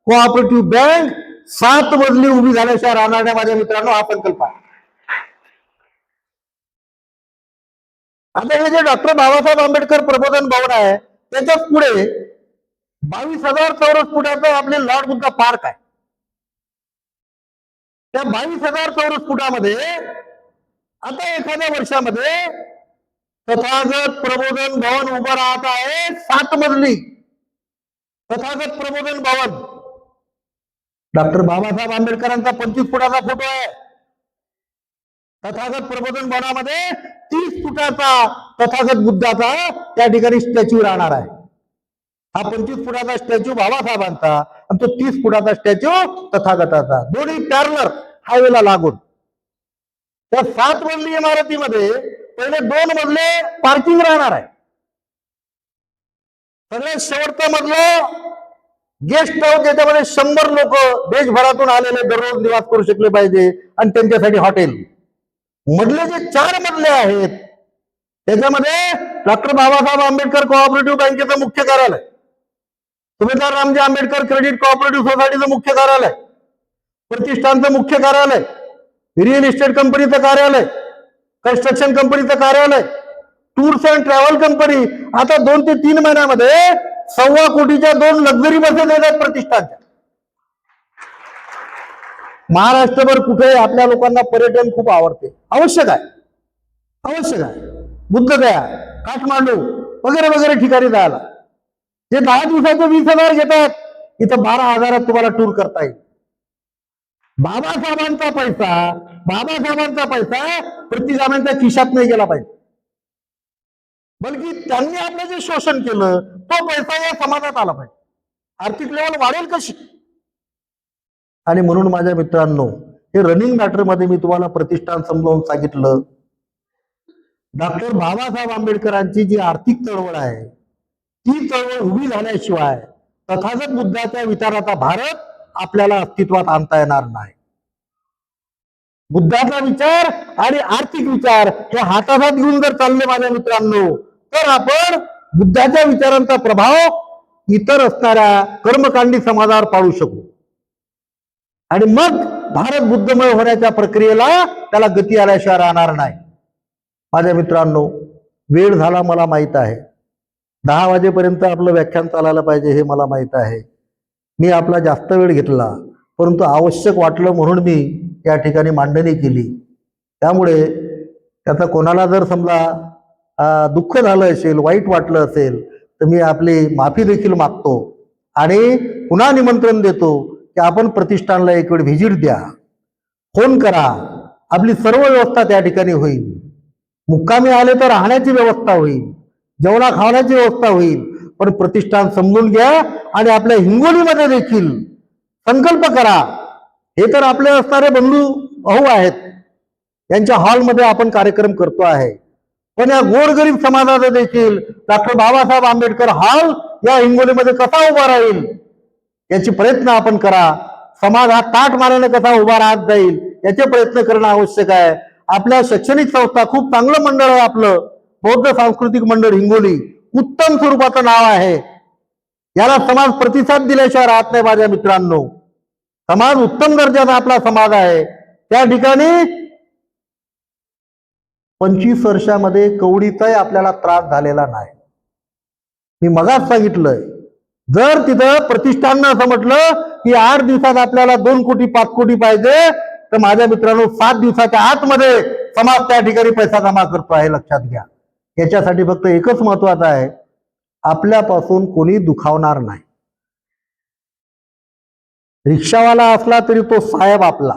cooperative bank 7 मजली उभी झाल्याशिवाय राहणार नाही. माझ्या मित्रांनो, हा संकल्प आहे. आता हे जे डॉक्टर बाबासाहेब आंबेडकर प्रबोधन भवन आहे, त्याच्याच पुढे 22,000 चौरस फुटाचं आपले लॉर्ड बुद्धा पार्क आहे. त्या 22,000 चौरस फुटामध्ये आता एखाद्या वर्षामध्ये तथागत प्रबोधन भवन उभं राहत आहे. 7 मजली तथागत प्रबोधन भवन. डॉक्टर बाबासाहेब आंबेडकरांचा 25 फुटाचा फोटो आहे. तथागत प्रबोधन भवनामध्ये 30 फुटाचा तथागत बुद्धाचा त्या ठिकाणी स्टॅच्यू राहणार आहे. हा 25 फुटाचा स्टॅच्यू बाबासाहेबांचा आणि तो 30 फुटाचा स्टॅच्यू तथागताचा, दोन्ही पॅरलर हायवेला लागून. त्या 7 मजली इमारतीमध्ये पहिले 2 मजले पार्किंग राहणार आहे. सगळ्यात शेवटचं मजलं गेस्ट हाऊस, ज्याच्यामध्ये 100 लोक देशभरातून आलेले दररोज निवास करू शकले पाहिजे आणि त्यांच्यासाठी हॉटेल. मधले जे 4 मजले आहेत त्याच्यामध्ये डॉक्टर बाबासाहेब आंबेडकर कोऑपरेटिव्ह बँकेचं मुख्य कार्यालय, सुभेदार रामजी आंबेडकर क्रेडिट कोऑपरेटिव्ह सोसायटीचं मुख्य कार्यालय, प्रतिष्ठानचं मुख्य कार्यालय, रिअल इस्टेट कंपनीचं कार्यालय, कन्स्ट्रक्शन कंपनीचं कार्यालय, टूर्स अँड ट्रॅव्हल कंपनी. आता 2 ते 3 महिन्यामध्ये 1.25 कोटीच्या 2 लक्झरी बसेस येतात प्रतिष्ठानच्या. महाराष्ट्रभर कुठे आपल्या लोकांना पर्यटन खूप आवडते. आवश्यक आहे, आवश्यक आहे. बुद्धगया, काठमांडू वगैरे वगैरे ठिकाणी जायला जे 10 दिवसाचे 20,000 घेतात, इथं 12,000 तुम्हाला टूर करता येईल. बाबासाहेबांचा पैसा प्रतिगाम्यांच्या खिशात नाही गेला पाहिजे, बल्कि त्यांनी आपलं जे शोषण केलं तो पैसा या समाजात आला पाहिजे. आर्थिक लेवल वाढेल कशी. आणि म्हणून माझ्या मित्रांनो, हे रनिंग मॅटर मध्ये मी तुम्हाला प्रतिष्ठान समजावून सांगितलं. डॉक्टर बाबासाहेब आंबेडकरांची जी आर्थिक चळवळ आहे, ती चळवळ उभी झाल्याशिवाय तथागत बुद्धाच्या विचाराचा भारत आपल्याला अस्तित्वात आणता येणार नाही. बुद्धाचा विचार आणि आर्थिक विचार हे हाताहात घेऊन जर चालले माझ्या मित्रांनो, तर आपण बुद्धाच्या विचारांचा प्रभाव इतर असणाऱ्या कर्मकांडी समाजावर पाडू शकू. आणि मग भारत बुद्धमय होण्याच्या प्रक्रियेला त्याला गती आल्याशिवाय राहणार नाही. माझ्या मित्रांनो, वेळ झाला मला माहीत आहे. 10 वाजेपर्यंत आपलं व्याख्यान चालायला पाहिजे हे मला माहीत आहे. मी आपला जास्त वेळ घेतला, परंतु आवश्यक वाटलं म्हणून मी या ठिकाणी मांडणी केली. त्यामुळे त्याचा कोणाला जर समजा दुःख झालं असेल, वाईट वाटलं असेल, तर मी आपली माफी देखील मागतो आणि पुन्हा निमंत्रण देतो की आपण प्रतिष्ठानला एक वेळ व्हिजिट द्या, फोन करा, आपली सर्व व्यवस्था त्या ठिकाणी होईल. मुक्कामी आले तर राहण्याची व्यवस्था होईल, जेवणा खावण्याची व्यवस्था होईल. पण प्रतिष्ठान समजून घ्या आणि आपल्या हिंगोलीमध्ये देखील संकल्प करा. हे तर आपले असणारे बंधू भाऊ आहेत, यांच्या हॉलमध्ये आपण कार्यक्रम करतो आहे, पण या गोरगरीब समाजाचा देखील डॉक्टर बाबासाहेब आंबेडकर हॉल या हिंगोलीमध्ये कसा उभा राहील याची प्रयत्न आपण करा. समाज हा ताट माराने कसा उभा राहत जाईल याचे प्रयत्न करणं आवश्यक आहे. आपल्या शैक्षणिक संस्था, खूप चांगलं मंडळ आहे आपलं, बौद्ध सांस्कृतिक मंडळ हिंगोली, उत्तम स्वरूपाचं नाव आहे. याला समाज प्रतिसाद दिल्याशिवाय राहत नाही. माझ्या मित्रांनो, समाज उत्तम दर्जाचा आपला समाज आहे. त्या ठिकाणी 25 वर्षामध्ये कवडीचाही आपल्याला त्रास झालेला नाही. मी मगाच सांगितलंय, जर तिथं प्रतिष्ठाननं असं म्हटलं की 8 दिवसात आपल्याला 2 कोटी 5 कोटी पाहिजे, तर माझ्या मित्रांनो 7 दिवसाच्या आतमध्ये समाज त्या ठिकाणी पैसा जमा करतो आहे, लक्षात घ्या. याच्यासाठी फक्त एकच महत्वाचं आहे, आपल्यापासून कोणी दुखावणार नाही. रिक्षावाला असला तरी तो साहेब आपला.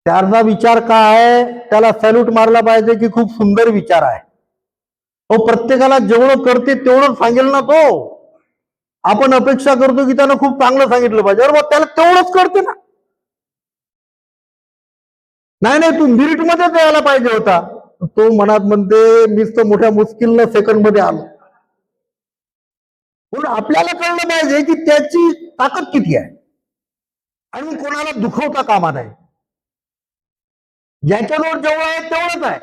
त्याचा विचार काय आहे, त्याला सॅल्यूट मारला पाहिजे की खूप सुंदर विचार आहे. तो प्रत्येकाला जेवढं करते तेवढं सांगेल ना. तो आपण अपेक्षा करतो की त्यानं खूप चांगलं सांगितलं पाहिजे, अरे त्याला तेवढंच करते ना. नाही तू मिनिटमध्येच यायला पाहिजे होता. तो मनात म्हणते मीच तर मोठ्या मुश्किलनं सेकंड मध्ये आलो. म्हणून आपल्याला कळलं पाहिजे की त्याची ताकद किती आहे आणि कोणाला दुखवता कामा नये. ज्याच्याजवळ जेवढं आहे तेवढंच आहे.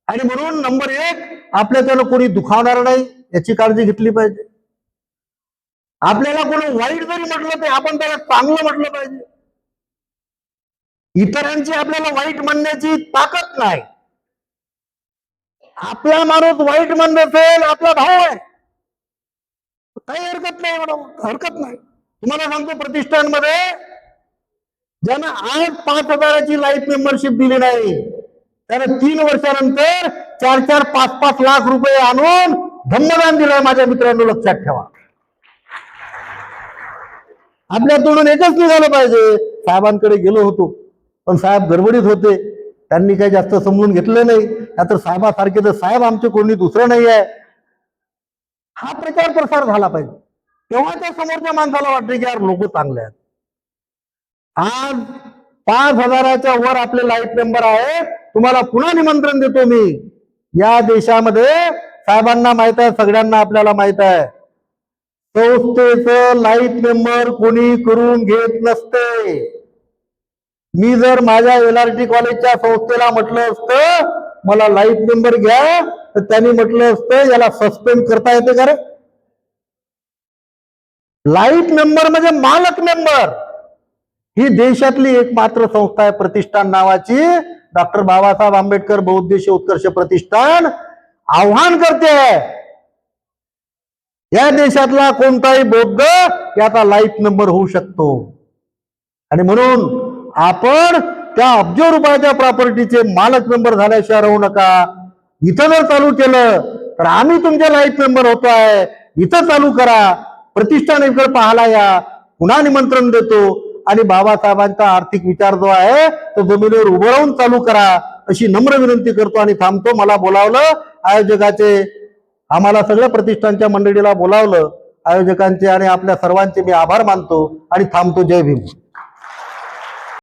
आणि म्हणून नंबर 1, आपल्याच्यानं कोणी दुखावणार नाही याची काळजी घेतली पाहिजे. आपल्याला कोणी वाईट जरी म्हटलं तर आपण त्याला चांगलं म्हटलं पाहिजे. इतरांची आपल्याला वाईट म्हणण्याची ताकद नाही. आपला माणूस वाईट म्हणत असेल, आपला भाऊ आहे, काही हरकत नाही, हरकत नाही. तुम्हाला सांगतो, प्रतिष्ठानमध्ये ज्यानं आज 5,000ची लाईफ मेंबरशिप दिली नाही, त्यानं 3 वर्षानंतर 4-4, 5-5 लाख रुपये आणून धम्मदान दिलंय. माझ्या मित्रांनो, लक्षात ठेवा. आपल्या तोंडून एकच निघालं पाहिजे, साहेबांकडे गेलो होतो पण साहेब गडबडीत होते, त्यांनी काही जास्त समजून घेतलं नाही. तर साहेबासारखे तर साहेब आमचे कोणी दुसरं नाही आहे, हा प्रचार प्रसार झाला पाहिजे. तेव्हा त्या समोरच्या माणसाला वाटते की यार लोक चांगले आहेत. आज 5,000च्या वर आपले लाईफ मेंबर आहे. तुम्हाला पुन्हा निमंत्रण देतो मी. या देशामध्ये साहेबांना माहित आहे, सगळ्यांना आपल्याला माहित आहे, संस्थेचं लाईफ मेंबर कोणी करून घेत नसते. मी जर माझ्या LRT कॉलेजच्या संस्थेला म्हटलं असतं मला लाईफ मेंबर घ्या, तर त्यांनी म्हटलं असतं याला सस्पेंड करता येते का रे? लाईफ मेंबर म्हणजे मालक मेंबर. ही देशातली एकमात्र संस्था आहे प्रतिष्ठान नावाची, डॉक्टर बाबासाहेब आंबेडकर बहुउद्देशीय उत्कर्ष प्रतिष्ठान. आव्हान करते, या देशातला कोणताही बौद्ध याचा लाईफ मेंबर होऊ शकतो. आणि म्हणून आपण त्या अब्ज रुपयाच्या प्रॉपर्टीचे मालक मेंबर झाल्याशिवाय राहू नका. इथं जर चालू केलं तर आम्ही तुमचे लाईफ मेंबर होतो आहे, इथं चालू करा. प्रतिष्ठान इकडे पाहायला या, पुन्हा निमंत्रण देतो. आणि बाबासाहेबांचा आर्थिक विचार जो आहे तो जमिनीवर उभं राहून चालू करा, अशी नम्र विनंती करतो आणि थांबतो. मला बोलावलं आयोजकाचे, आम्हाला सगळ्या प्रतिष्ठानच्या मंडळीला बोलावलं, आयोजकांचे आणि आपल्या सर्वांचे मी आभार मानतो आणि थांबतो. जय भीम.